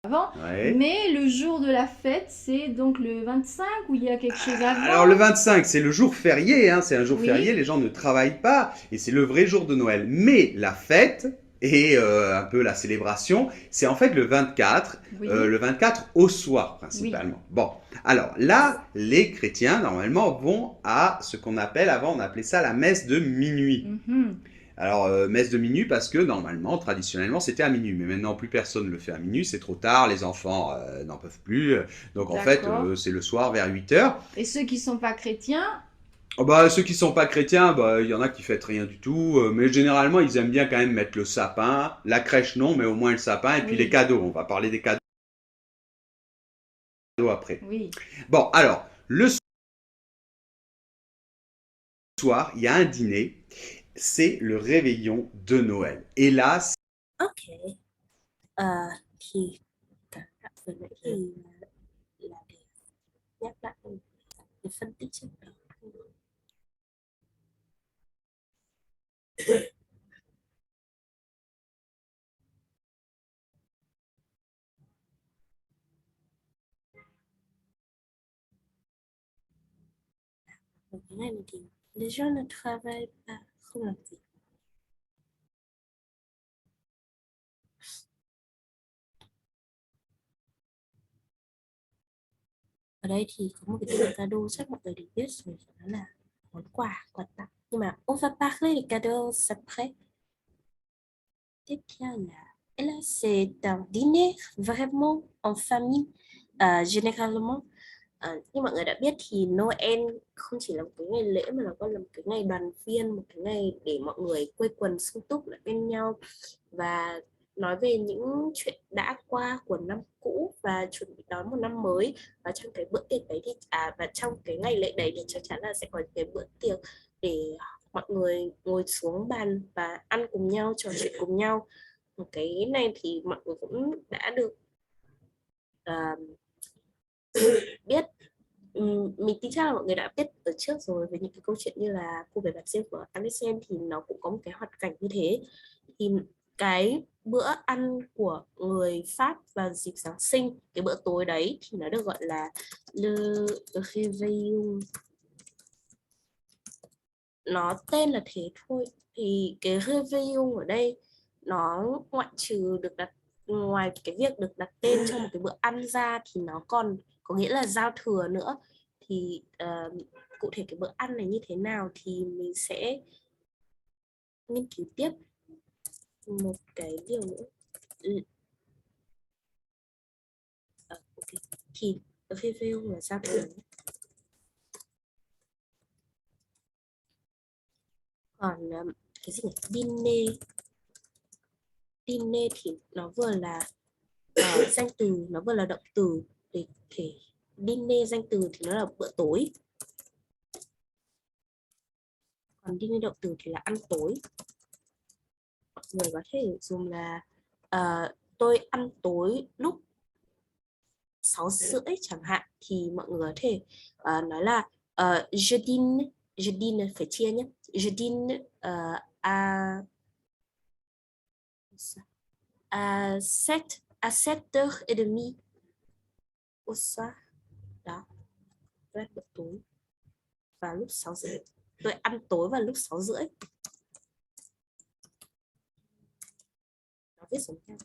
Avant, Ouais. mais le jour de la fête, c'est donc le 25 ou il y a quelque chose avant? Alors le 25, c'est le jour férié, hein, c'est un jour Oui. férié, les gens ne travaillent pas, et c'est le vrai jour de Noël. Mais la fête et un peu la célébration, c'est en fait le 24, Oui. le 24 au soir principalement. Oui. Bon, alors là, les chrétiens normalement vont à ce qu'on appelle, avant on appelait ça la messe de minuit. Mm-hmm. Alors, messe de minuit parce que normalement, traditionnellement, c'était à minuit. Mais maintenant, plus personne ne le fait à minuit. C'est trop tard. Les enfants n'en peuvent plus. Donc, en fait, c'est le soir vers 8 heures. Et ceux qui ne sont pas chrétiens? Ceux qui ne sont pas chrétiens, il y en a qui ne fêtent rien du tout. Mais généralement, ils aiment bien quand même mettre le sapin. La crèche, non, mais au moins le sapin. Et puis les cadeaux. On va parler des cadeaux après. Oui. Bon, alors, le soir, il y a un dîner. C'est le réveillon de Noël. Et là, ok, thì cả vừa nãy thì là để nhắc lại để phân tích trước đó. Ở cái ngày này thì les gens ne travaillent pas, không làm gì. Ở đây thì có một cái từ cadeau chắc mọi người đều biết rồi, đó là món quà, quà tặng. Nhưng mà on va parler des cadeaux après. Tiếp theo là c'est un dîner vraiment en famille, généralement. Như mọi người đã biết thì Noel không chỉ là một cái ngày lễ mà nó còn là một cái ngày đoàn viên, một cái ngày để mọi người quây quần sum túc lại bên nhau và nói về những chuyện đã qua của năm cũ và chuẩn bị đón một năm mới. Và trong cái bữa tiệc đấy thì và trong cái ngày lễ đấy thì chắc chắn là sẽ có cái bữa tiệc để mọi người ngồi xuống bàn và ăn cùng nhau, trò chuyện cùng nhau. Một cái này thì mọi người cũng đã được biết. Mình tin chắc là mọi người đã biết ở trước rồi về những cái câu chuyện như là cô bé bạch diêm của Alicent, thì nó cũng có một cái hoạt cảnh như thế. Thì cái bữa ăn của người Pháp vào dịp Giáng sinh, cái bữa tối đấy thì nó được gọi là le réveillon. Nó tên là thế thôi. Thì cái réveillon ở đây nó ngoại trừ được đặt, ngoài cái việc được đặt tên cho một cái bữa ăn ra thì nó còn có nghĩa là giao thừa nữa. Thì cụ thể cái bữa ăn này như thế nào thì mình sẽ nghiên cứu tiếp. Một cái điều nữa. Okay. Thì réveillon là giao thừa. Còn cái gì nhỉ? Dîner thì nó vừa là danh từ, nó vừa là động từ để thể dîner danh từ thì nó là bữa tối, còn dîner động từ thì là ăn tối. Mọi người có thể dùng là tôi ăn tối lúc 6:30 chẳng hạn, thì mọi người có thể nói là je dîne phải chia nhé, je dîne à 7h30 au soir. Đó, tôi ăn bữa tối vào lúc 6:30. Tôi ăn tối vào lúc 6:30. Nó viết giống nhau.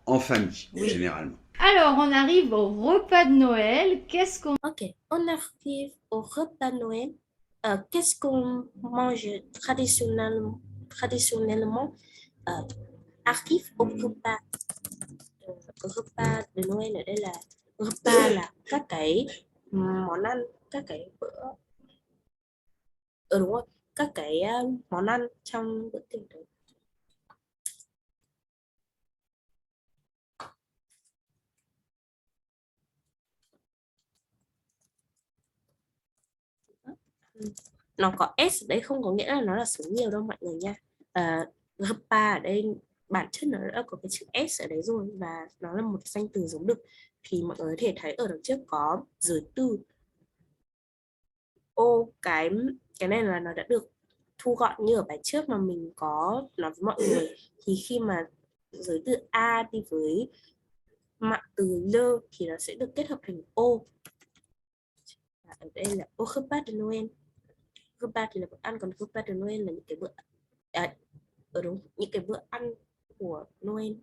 En famille, Oui. généralement. Alors, on arrive au repas de Noël. Qu'est-ce qu'on... Ok, on arrive au repas de Noël. Qu'est-ce qu'on mange traditionnellement arrive au repas. Repas de Noël ở đây là repas là các cái món ăn, các cái bữa, đúng rồi, các cái món ăn trong bữa tiệc đấy. Nó có S ở đây không có nghĩa là nó là số nhiều đâu mọi người nha. Repas ở đây bản chất nó đã có cái chữ S ở đấy rồi và nó là một danh từ giống đực. Thì mọi người có thể thấy ở đằng trước có giới từ ô, cái này là nó đã được thu gọn như ở bài trước mà mình có nói với mọi người. Thì khi mà giới từ A đi với mạng từ lơ thì nó sẽ được kết hợp thành ô. Và ở đây là au repas de Noël. Repas thì là bữa ăn, còn repas de Noël là những cái bữa đúng, những cái bữa ăn của Noel.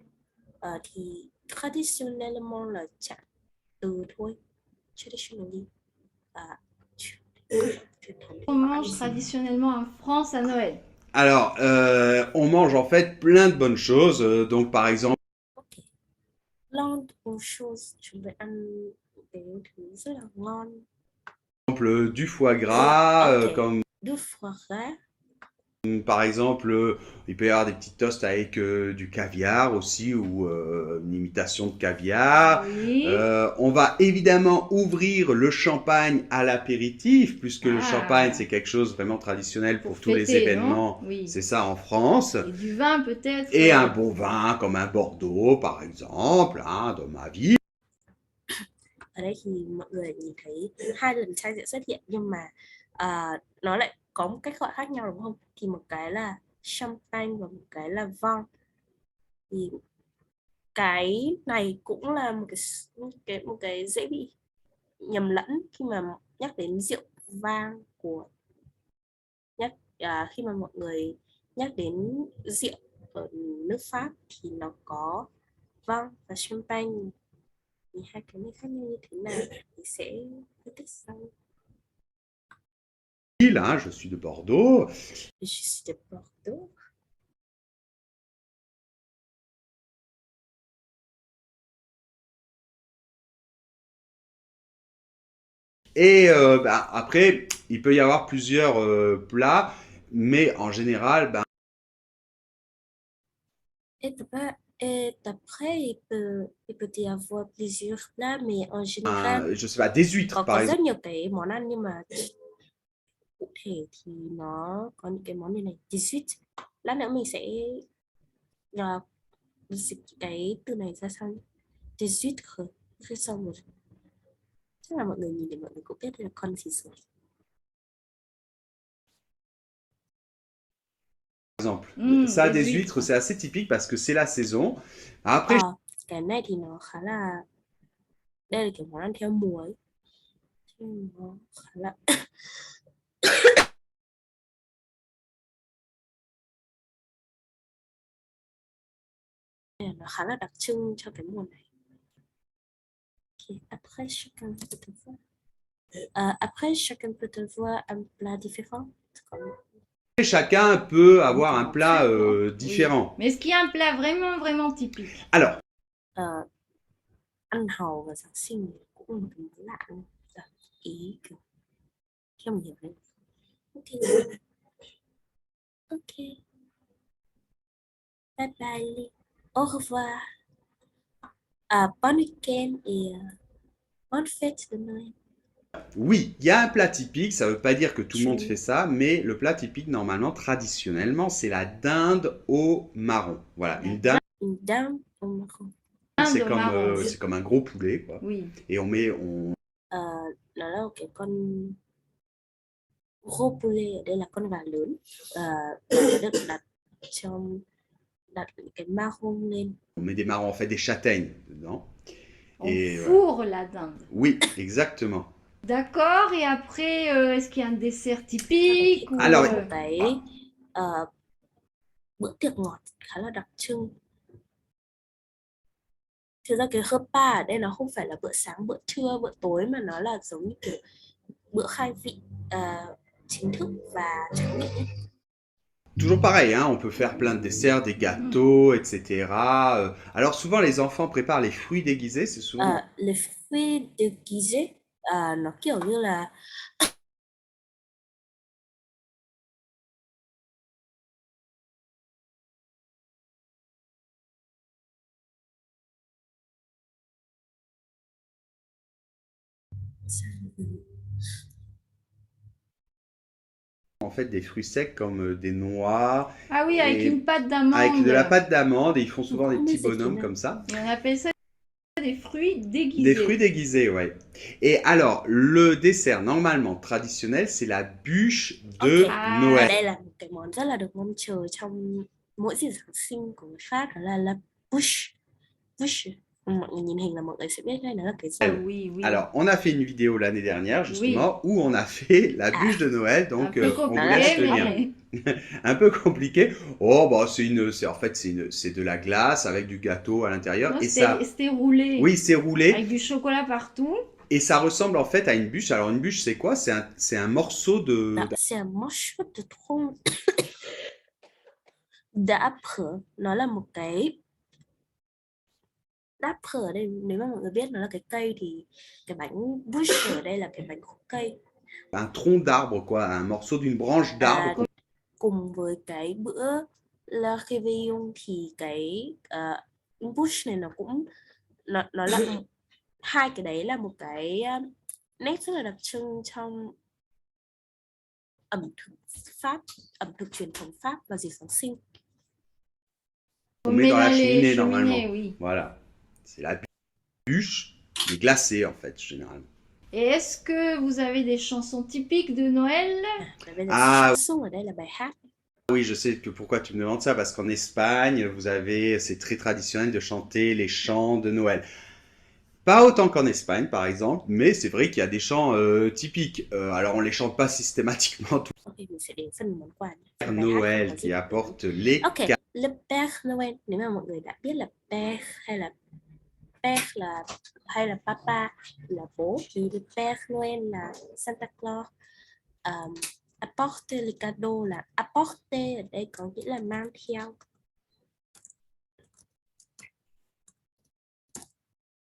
Thì traditionnellement là trạng từ thôi, traditionally On mange traditionnellement en France à Noël? Alors, on mange en fait plein de bonnes choses. Donc, par exemple, Ok, plein de bonnes choses, chúng ta ăn cái thứ rất là ngon. du foie gras, Ok, comme du foie gras. par exemple, il peut y avoir des petits toasts avec du caviar aussi, ou une imitation de caviar. Oui. On va évidemment ouvrir le champagne à l'apéritif, puisque le champagne, c'est quelque chose vraiment traditionnel pour tous les fêter, événements. non? Oui. C'est ça en France. Et du vin peut-être. Et un bon vin, comme un Bordeaux, par exemple, hein, dans ma vie. Ở đây thì mọi người nhìn thấy hai lần chai rượu xuất hiện, nhưng mà nó lại có một cách gọi khác nhau đúng không? Thì một cái là champagne và một cái là vin. Thì cái này cũng là một cái dễ bị nhầm lẫn khi mà nhắc đến rượu vang khi mà mọi người nhắc đến rượu ở nước Pháp thì nó có vin và champagne. Thì hai cái này khác nhau như thế nào thì sẽ phân tích sau. Hein, je suis de Bordeaux. Je suis de Bordeaux. Et après, il peut y avoir plusieurs plats, mais en général, Et d'après, il peut y avoir plusieurs plats, mais en général, je sais pas, des huîtres par có exemple. rất nhiều cái món ăn, nhưng mà cụ thể thì nó có những cái món như này. Dessert. Lát nữa mình sẽ dịch cái từ này ra sau. Dessert rồi xong rồi. Chắc là mọi người nhìn để mọi người cũng biết là con gì rồi. exemple. Ça, les des huîtres. huîtres, c'est assez typique parce que c'est la saison. Après, Cái này thì nó khá là, đây là kiểu món ăn theo mùa ấy. Thì nó khá là nó khá là đặc trưng cho cái mùa này. Ok, après chacun peut voir. Après chacun peut avoir un plat différent. Comme chacun peut avoir un Différent. plat Oui. différent. Mais est-ce qu'il y a un plat vraiment, vraiment typique? Alors, ờ, ăn hàu vào Giáng sinh cũng là một cái món lạ luôn. Dạ, ý kiểu theo mình hiểu đấy. Ok, ok, bye bye Ly. Au revoir. Bon week-end et bonne fête de Noël. oui, il y a un plat typique, ça ne veut pas dire que tout le monde Je- fait ça, mais le plat typique, normalement, traditionnellement, c'est la dinde au marron. Voilà, une dinde, Une dinde au marron. c'est Dinde au marron, oui. c'est comme un gros poulet, quoi. Oui. Et on Ờ, nó là một cái con gros poulet, ở đây là con gà lớn. Nó được đặt cái marron lên. met des marrons, en fait, des châtaignes dedans. On Et voilà. fourre la dinde. Oui, exactement. D'accord, et après, est-ce qu'il y a un dessert typique ou... Alors, Một cái bữa tiệc ngọt khá là đặc trưng. Thực ra cái repas ở đây nó không phải là bữa sáng, bữa trưa, bữa tối, mà nó là giống như kiểu bữa khai vị chính thức và tráng miệng ấy. Toujours pareil, hein, on peut faire plein de desserts, des gâteaux, etc. Alors souvent, les enfants préparent les fruits déguisés, c'est souvent... Les fruits déguisés, nó kiểu như là En fait, des fruits secs comme des noix, Ah oui, avec et une pâte avec de la d'amande. pâte d'amande, et ils font souvent des Cũng petits như dịch thế bonhommes nào. comme ça. Et on appelle ça des fruits Des déguisés. fruits déguisés, ouais. Et alors, le dessert normalement traditionnel, c'est la bûche de Ok. Ở Noël. đây là một cái món rất là được mong chờ trong mỗi dịp Giáng sinh của người Pháp, đó là bûche. Bûche. Mọi người nhìn hình là mọi người sẽ biết ngay nó là cái gì. Ah oui, oui. Alors, on a fait une vidéo l'année dernière, justement, où on a fait la bûche de Noël, Un donc peu on vous compliqué, laisse le lien. mais... Un peu compliqué. Oh, bah, en fait, c'est de la glace avec du gâteau à l'intérieur. Non, Et ça, c'était roulé. oui, c'est roulé. Avec du chocolat partout. Et ça ressemble en fait à une bûche. Alors, une bûche, c'est quoi? C'est un morceau de... Đó, c'est un morceau de tronc d'âpre. Nó là một cái d'âpre ở đây, nếu mà mọi người biết nó là cái cây thì cái bánh bûche ở đây là cái bánh khúc cây. Un tronc d'arbre, quoi. Un morceau d'une branche d'arbre. Cùng với cái bữa La Réveillon thì cái bûche này nó cũng nó là hai cái đấy là một cái nét rất là đặc trưng trong ẩm thực Pháp, ẩm thực truyền thống Pháp vào dịp Giáng sinh. On met dans la les cheminée cheminées, normalement. oui. Voilà. C'est la bûche, mais glacée en fait, généralement. Et est-ce que vous avez des chansons typiques de Noël? Và bây giờ chanson ở đây là bài hát. Oui, je sais que pourquoi tu me demandes ça, parce qu'en Espagne, c'est très traditionnel de chanter les chants de Noël. Pas autant qu'en Espagne, par exemple, mais c'est vrai qu'il y a des chants typiques. Alors, on les chante pas systématiquement tout. Ok, mình sẽ đến phần món quà. Père Noël qui apporte les Ok, le Père Noël. Nếu mà mọi người đã biết là Père hay là Papa là bố, thì le Père Noël là Santa Claus. Apporter les cadeaux là apporter ở đây có nghĩa là mang theo.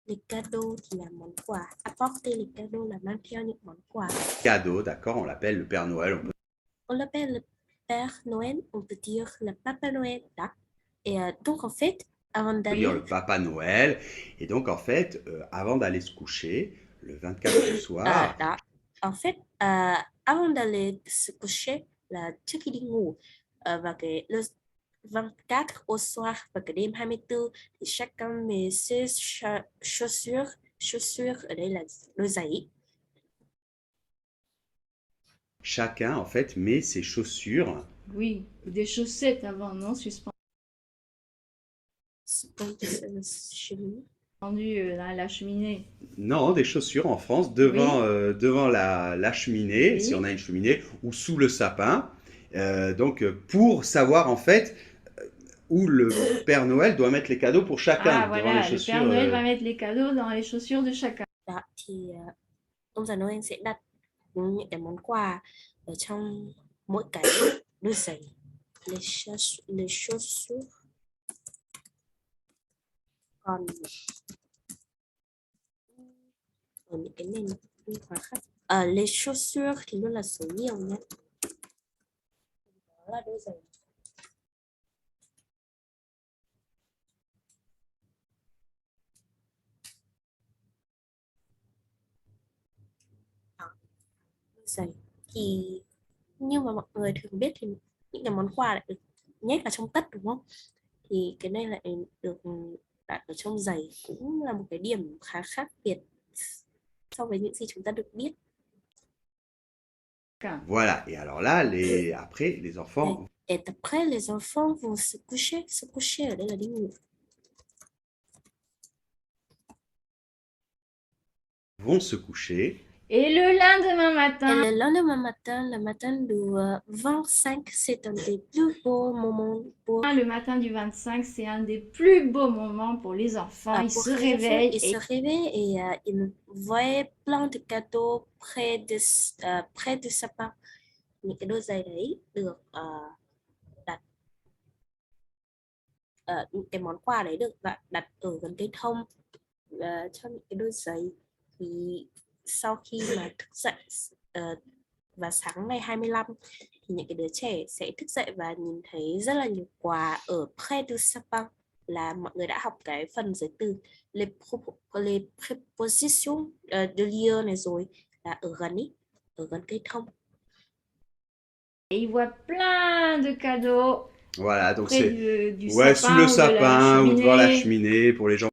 Les cadeaux thì là món quà. Apporter les cadeaux là mang theo những món quà. cadeaux, d'accord, on l'appelle le Père Noël. On l'appelle le Père Noël, on peut dire le Papa Noël. Là. Et donc en fait, avant On peut d'aller... dire le Papa Noël. Et donc en fait, avant d'aller se coucher, le 24 du soir, đó. En fait, avant d'aller se coucher là trước khi đi ngủ, và cái le 24 au soir và cái đêm 24 thì chacun met ses chaussures ở đây là đôi giày. chacun en fait met ses chaussures Oui, des chaussettes avant, non? Suspendues cheminée. À la cheminée. Non, des chaussures en France devant, devant la cheminée, Oui. si on a une cheminée, ou sous le sapin. Donc, pour savoir en fait où le Père Noël doit mettre les cadeaux pour chacun, Ah devant les voilà, le Père chaussures. Noël va mettre les cadeaux dans les chaussures de chacun. Đó thì ông già Noel sẽ đặt những cái món quà ở trong mỗi cái đôi giày, les chaussures. Còn ở những cái nền văn hóa khác, les chaussures thì luôn là số nhiều nhé, đó là đôi giày. Đôi giày thì như mà mọi người thường biết thì những cái món quà lại được nhét vào trong tất đúng không, thì cái này lại được đặt ở trong giày, cũng là một cái điểm khá khác biệt so với những gì chúng ta được biết. Voilà, et alors là, après, les enfants Et après les enfants vont se coucher ở đây là đi ngủ. vont se coucher. Et le lendemain Et matin, le lendemain matin, le matin du 25, c'est un des plus beaux moments pour le matin du 25, c'est un des plus beaux moments pour les enfants. Ils pour se les enfants. réveillent Ils se réveillent et ils voient plein de cadeaux près du sapin. Những cái đôi giày đấy được đặt những cái món quà đấy được đặt ở gần cây thông cho những cái đôi giày. Thì sau khi mà thức dậy và sáng ngày 25 thì những cái đứa trẻ sẽ thức dậy và nhìn thấy rất là nhiều quà ở près du sapin, là mọi người đã học cái phần giới từ les prépositions de lieu này rồi, là ở gần ý, ở gần cây thông. et ils voient plein de cadeaux Voilà, donc près c'est du ouais, sapin sous le ou de la sapin ou devant la cheminée. cheminée pour les gens.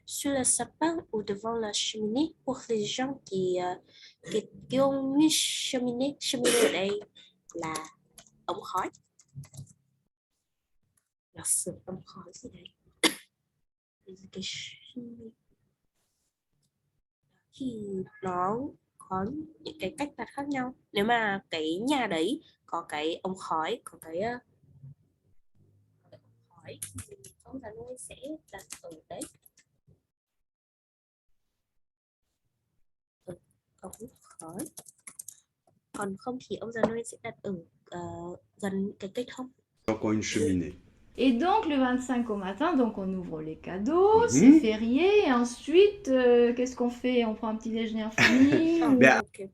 Sur le sapin ou devant la cheminée pour les gens qui ont une cheminée. Cheminée ở đây là ống khói, là sửa ống khói gì đấy. Cái cheminée thì nó có những cái cách đặt khác nhau. Nếu mà cái nhà đấy có cái ống khói, có cái khói thì ông già Noel sẽ đặt ở đấy. Ống khói. Còn không thì ông già Noel sẽ đặt ở gần cái cây thông. Donc, ont une cheminée. Et donc le 25 au matin, donc on ouvre les cadeaux, Mhm. c'est férié. Et ensuite, qu'est-ce qu'on fait? On prend un petit déjeuner en famille ou- Ben, Ok.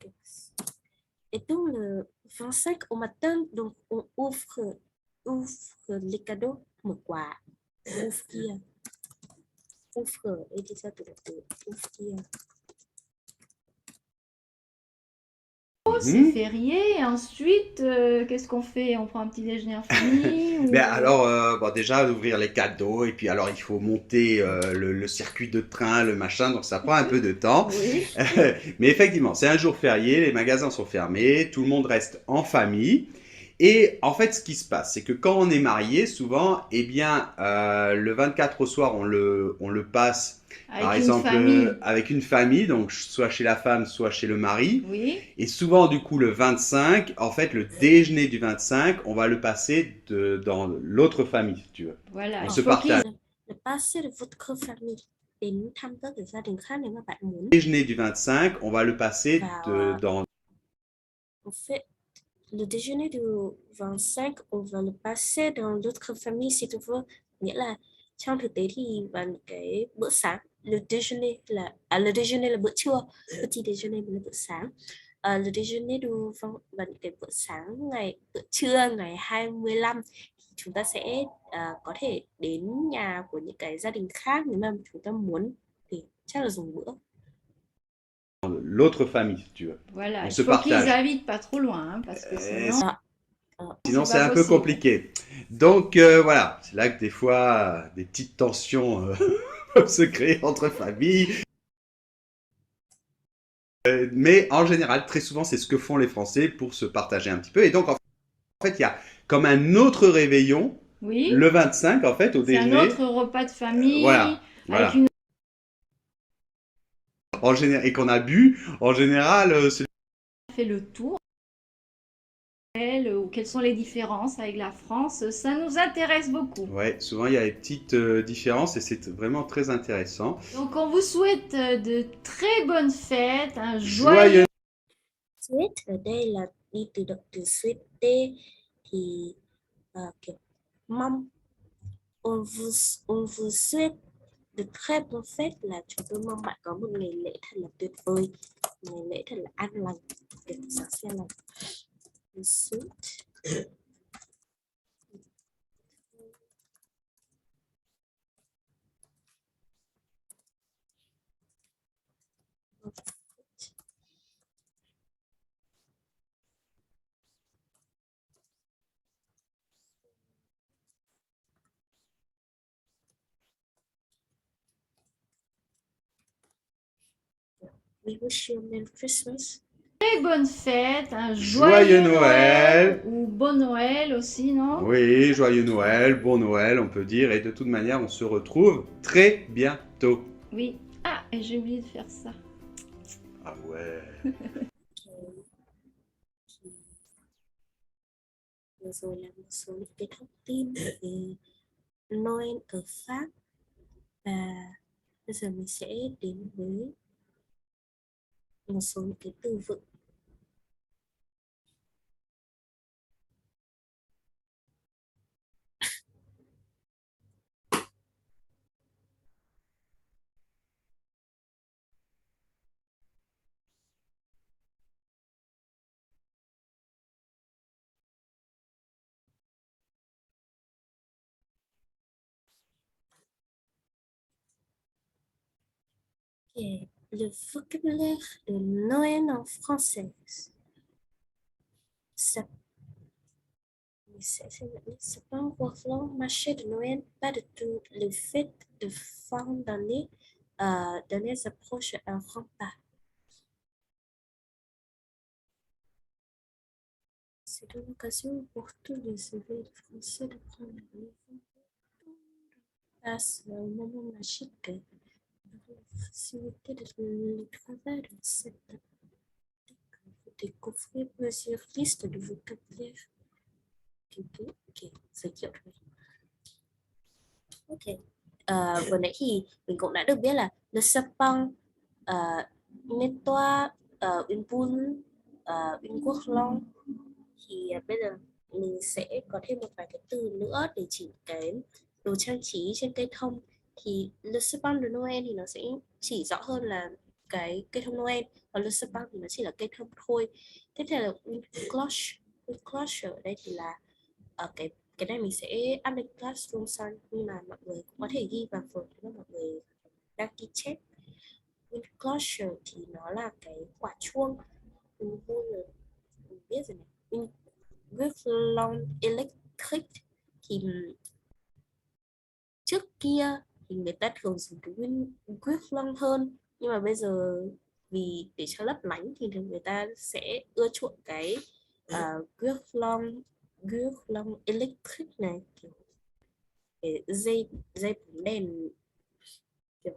Et donc le 25 au matin, donc on ouvre les cadeaux, mở quà, ouvre, et đi ra từ ouvre. C'est férié. Et ensuite, qu'est-ce qu'on fait? On prend un petit déjeuner en famille ou- Ben alors, bon, déjà, d'ouvrir les cadeaux, et puis alors, il faut monter le circuit de train, le machin, donc ça prend un peu de temps. Oui. Mais effectivement, c'est un jour férié, les magasins sont fermés, tout le monde reste en famille. Et en fait, ce qui se passe, c'est que quand on est marié, souvent, eh bien, le 24 au soir, on le passe, Avec par une exemple, famille. avec une famille, donc soit chez la femme, soit chez le mari. Oui. Et souvent, du coup, le 25, en fait, le déjeuner du 25, on va le passer dans l'autre famille, si tu veux. Voilà. On Il se faut partage. qu'ils- Le passer de votre famille đến thăm các cái gia đình khác nếu mà bạn muốn. Déjeuner du 25, on va le passer Wow. dans En fait, le déjeuner du 25, on va le passer dans l'autre famille si tu veux. Nghĩa là trong thực tế thì vào những cái bữa sáng, le déjeuner là bữa trưa, petit déjeuner là bữa sáng. Le déjeuner du vào những cái bữa sáng bữa trưa ngày 25 thì chúng ta sẽ có thể đến nhà của những cái gia đình khác nếu mà chúng ta muốn, thì chắc là dùng bữa. l'autre famille, si tu veux. Voilà. On Il se faut qu'ils partage. habitent pas trop loin, hein, parce que sinon. Sinon, c'est c'est pas un peu possible. compliqué. Donc, voilà, c'est là que des fois, des petites tensions peuvent se créer entre familles. Mais en général, très souvent, c'est ce que font les Français pour se partager un petit peu. Et donc, en fait, il y a comme un autre réveillon Oui, le 25, en fait, au c'est un déjeuner. autre repas de famille Voilà, avec voilà. une En général, et qu'on a bu, en général, fait le tour. Ou quelles sont les différences avec la France, ça nous intéresse beaucoup. ouais, souvent il y a des petites différences et c'est vraiment très intéressant. Donc on vous souhaite de très bonnes fêtes, un Joyeux joyeux Sweet ở đây là đi từ động từ souhaiter thì kiểu mong. On vous souhaite de très bonnes fêtes là chúng tôi mong bạn có một ngày lễ thật là tuyệt vời, ngày lễ thật là an lành, được sáng xe lành. Sweet. We wish you a Merry Christmas. très bonne fête, un Joyeux joyeux Noël. ou bon Noël aussi, non? Oui, joyeux Noël, bon Noël, on peut dire. Et de toute manière, on se retrouve très bientôt. Oui. Ah, et j'ai oublié de faire ça. Ah ouais. Vừa rồi là một số những cái thông tin về Noel ở Pháp, và bây giờ mình sẽ đến với một số những cái từ vựng. Okay. Le vocabulaire de Noël en français. Sapin, Roufflant, marché de Noël, pas de tout. Les fêtes de fin d'année approchent à grands pas. C'est une occasion pour tous les élèves français de prendre le niveau. Passe un moment magique de faciliter le travail de cette thématique. Vous découvrez plusieurs listes de vocabulaire. Ok, giới thiệu thôi. Ok. Vừa nãy thì mình cũng đã được biết là le sapin, nettoie, une boule, une guirlande. Thì bây giờ mình sẽ có thêm một vài cái từ nữa để chỉ cái đồ trang trí trên cây thông. Thì le sapin de Noël thì nó sẽ chỉ rõ hơn là cái cây thông Noel, còn le sapin thì nó chỉ là cây thông thôi. Tiếp theo là une cloche. Une cloche ở đây thì là cái này mình sẽ up lên Classroom sau, nhưng mà mọi người cũng có thể ghi vào phần nếu mà mọi người đang ghi chép. Une cloche thì nó là cái quả chuông. Mình biết rồi này. Une guirlande électrique thì trước kia thì người ta thường dùng cái guirlande hơn, nhưng mà bây giờ vì để cho lấp lánh thì người ta sẽ ưa chuộng cái guirlande electric này, kiểu cái dây bóng đèn kiểu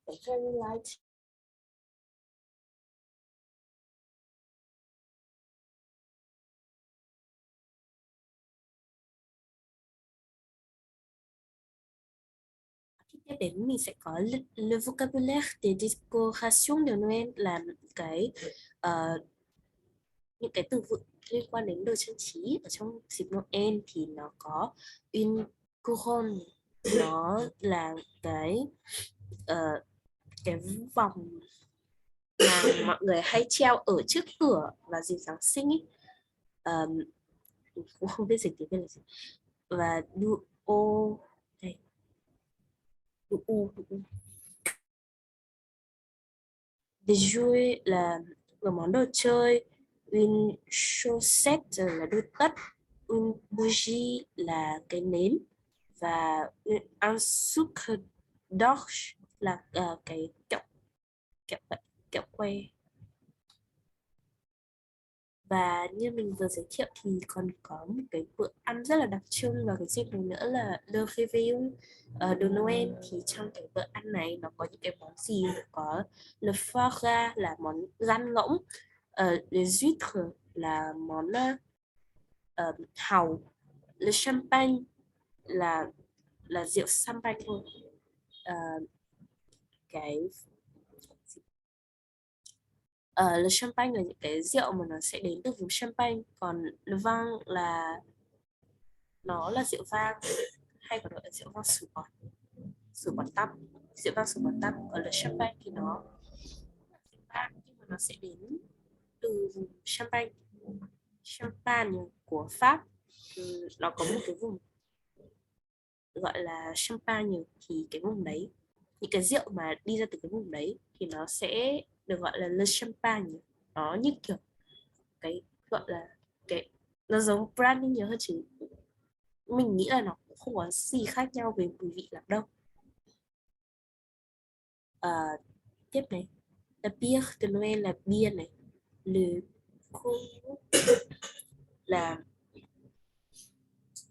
fairy light. Tiếp đến mình sẽ có le vocabulaire des décorations de Noël, là cái những cái từ vựng liên quan đến đồ trang trí ở trong dịp Noel. Thì nó có une couronne, nó là cái vòng mà mọi người hay treo ở trước cửa vào dịp Giáng sinh ý. Cũng không biết dịch tiếng Việt là gì. Và đây, des jouets là món đồ chơi, une chaussette là đôi tất, une bougie là cái nến, và un sucre d'orge là cái kẹo kẹo que. Và như mình vừa giới thiệu thì còn có một cái bữa ăn rất là đặc trưng vào cái dịp này nữa là Le Réveillon de Noël. Thì trong cái bữa ăn này nó có những cái món gì? Có le foie gras là món gan ngỗng, les huîtres là món hàu, le champagne là rượu champagne thôi. Ờ, cái le champagne là những cái rượu mà nó sẽ đến từ vùng Champagne, còn le vin là nó là rượu vang, hay còn gọi là rượu vang sủi bọt tăm, rượu vang sủi bọt tăm. Còn le champagne thì nó là rượu vang nhưng mà nó sẽ đến từ vùng Champagne, Champagne của Pháp. Nó có một cái vùng gọi là Champagne, thì cái vùng đấy, những cái rượu mà đi ra từ cái vùng đấy thì nó sẽ được gọi là le champagne. Nó như kiểu cái gọi là cái, nó giống branding nhiều hơn, chứ mình nghĩ là nó cũng không có gì khác nhau về mùi vị lắm đâu. Ờ, tiếp này, la bière de Noël là bia này, le courge là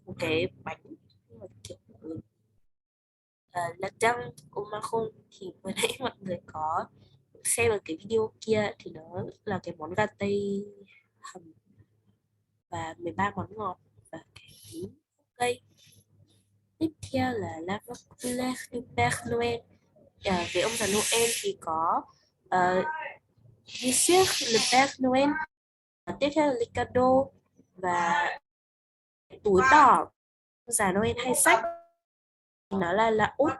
một cái bánh nhưng mà kiểu là dame au marron. Thì vừa nãy mọi người có xem ở cái video kia thì nó là cái món gà tây hầm và 13 món ngọt và cái cây. Tiếp theo là la vocabulaire du Père Noël. Về ông già Noel thì có Bien sûr le Père Noël. Tiếp theo là les cadeaux và cái túi đỏ ông già Noel hay sách, nó là út.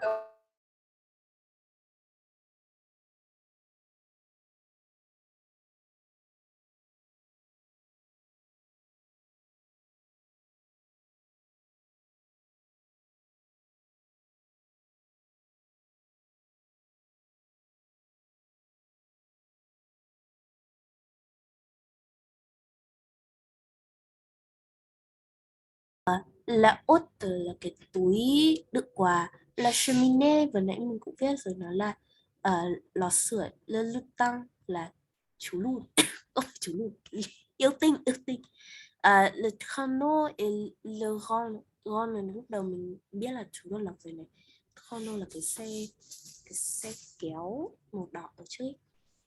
Là út là cái túi đựng quà. La cheminée vừa nãy mình cũng viết rồi, nó là lò sưởi. Le lutin là chú lùn. Ôi, chú lùn yêu tinh yêu tinh. Le traîneau et le ron. Ron là lúc đầu mình biết là chú lùn lọc rồi này. Traîneau là cái xe kéo màu đỏ ở trước.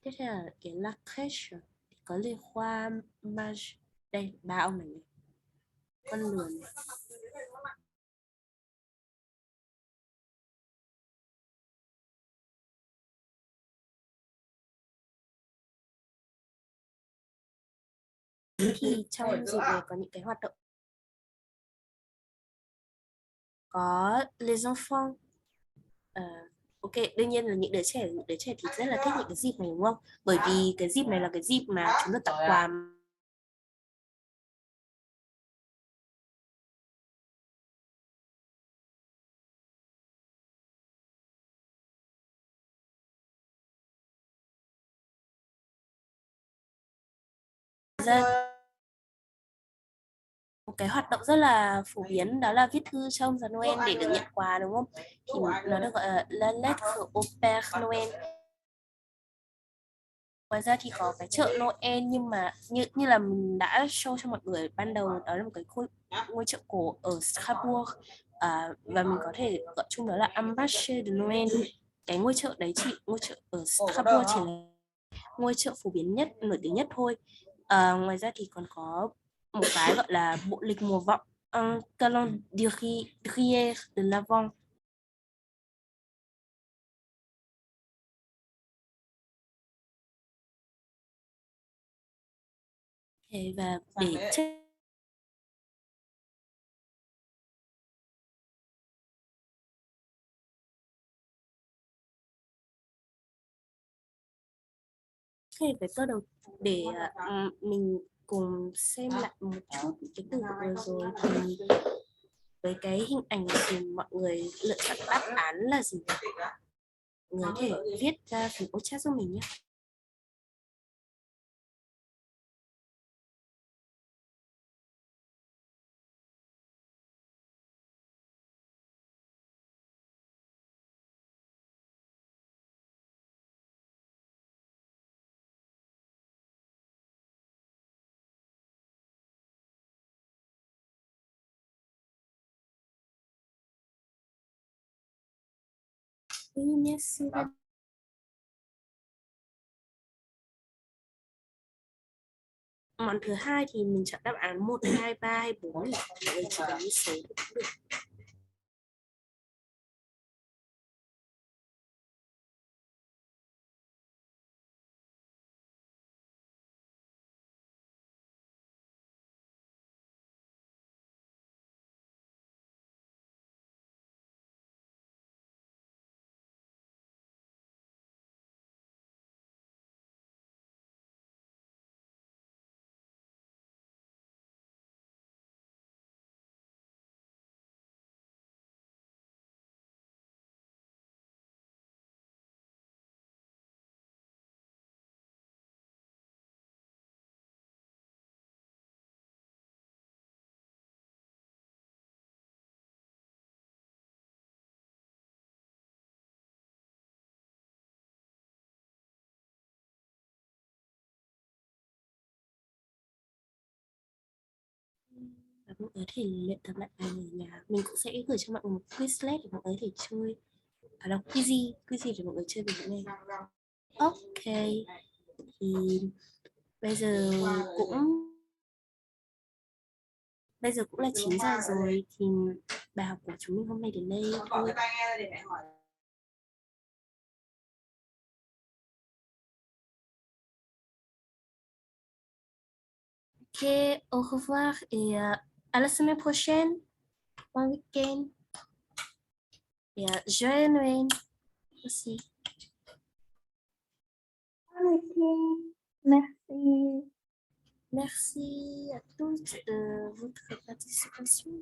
Tiếp theo là cái la crèche thì có lê hoa mage. Đây ba ông này, con lừa này. Thì trong dịp này có những cái hoạt động, có les enfants. Ok, đương nhiên là những đứa trẻ thì rất là thích những cái dịp này đúng không? Bởi vì cái dịp này là cái dịp mà chúng được tặng quà. Ra một cái hoạt động rất là phổ biến đó là viết thư cho ông già Noel để được nhận quà đúng không? Thì nó được gọi là la lettre au Père Noël. Ngoài ra thì có cái chợ Noel, nhưng mà như là mình đã show cho mọi người ban đầu, đó là một cái ngôi chợ cổ ở Strasbourg. Và mình có thể gọi chung đó là Ambassade de Noël. Cái ngôi chợ đấy ngôi chợ ở Strasbourg chỉ là ngôi chợ phổ biến nhất, nổi tiếng nhất thôi. Ngoài ra thì còn có một cái gọi là bộ lịch mùa vọng, un calendrier de l'Avent. Và để cái cơ đầu để mình cùng xem lại một chút cái từ vừa rồi, thì với cái hình ảnh thì mọi người lựa chọn đáp án là gì? Người có thể viết ra phần ô chat giúp mình nhé. Oui, merci. Món thứ hai thì mình chọn đáp án 1, 2, 3 hay 4 nhỉ? Mọi người chỉ cần đi số cũng được. Và mọi người có thể luyện tập lại bài ở nhà. Mình cũng sẽ gửi cho mọi người một Quizlet để mọi người có thể chơi. À đâu, quiz để mọi người chơi về cái này. Ok, thì bây giờ cũng là 9 giờ rồi, thì bài học của chúng mình hôm nay đến đây thôi. Ok, au revoir et à la semaine prochaine. Bon week-end. Et joyeux Noël aussi. Ok, merci. Merci à tous de votre participation.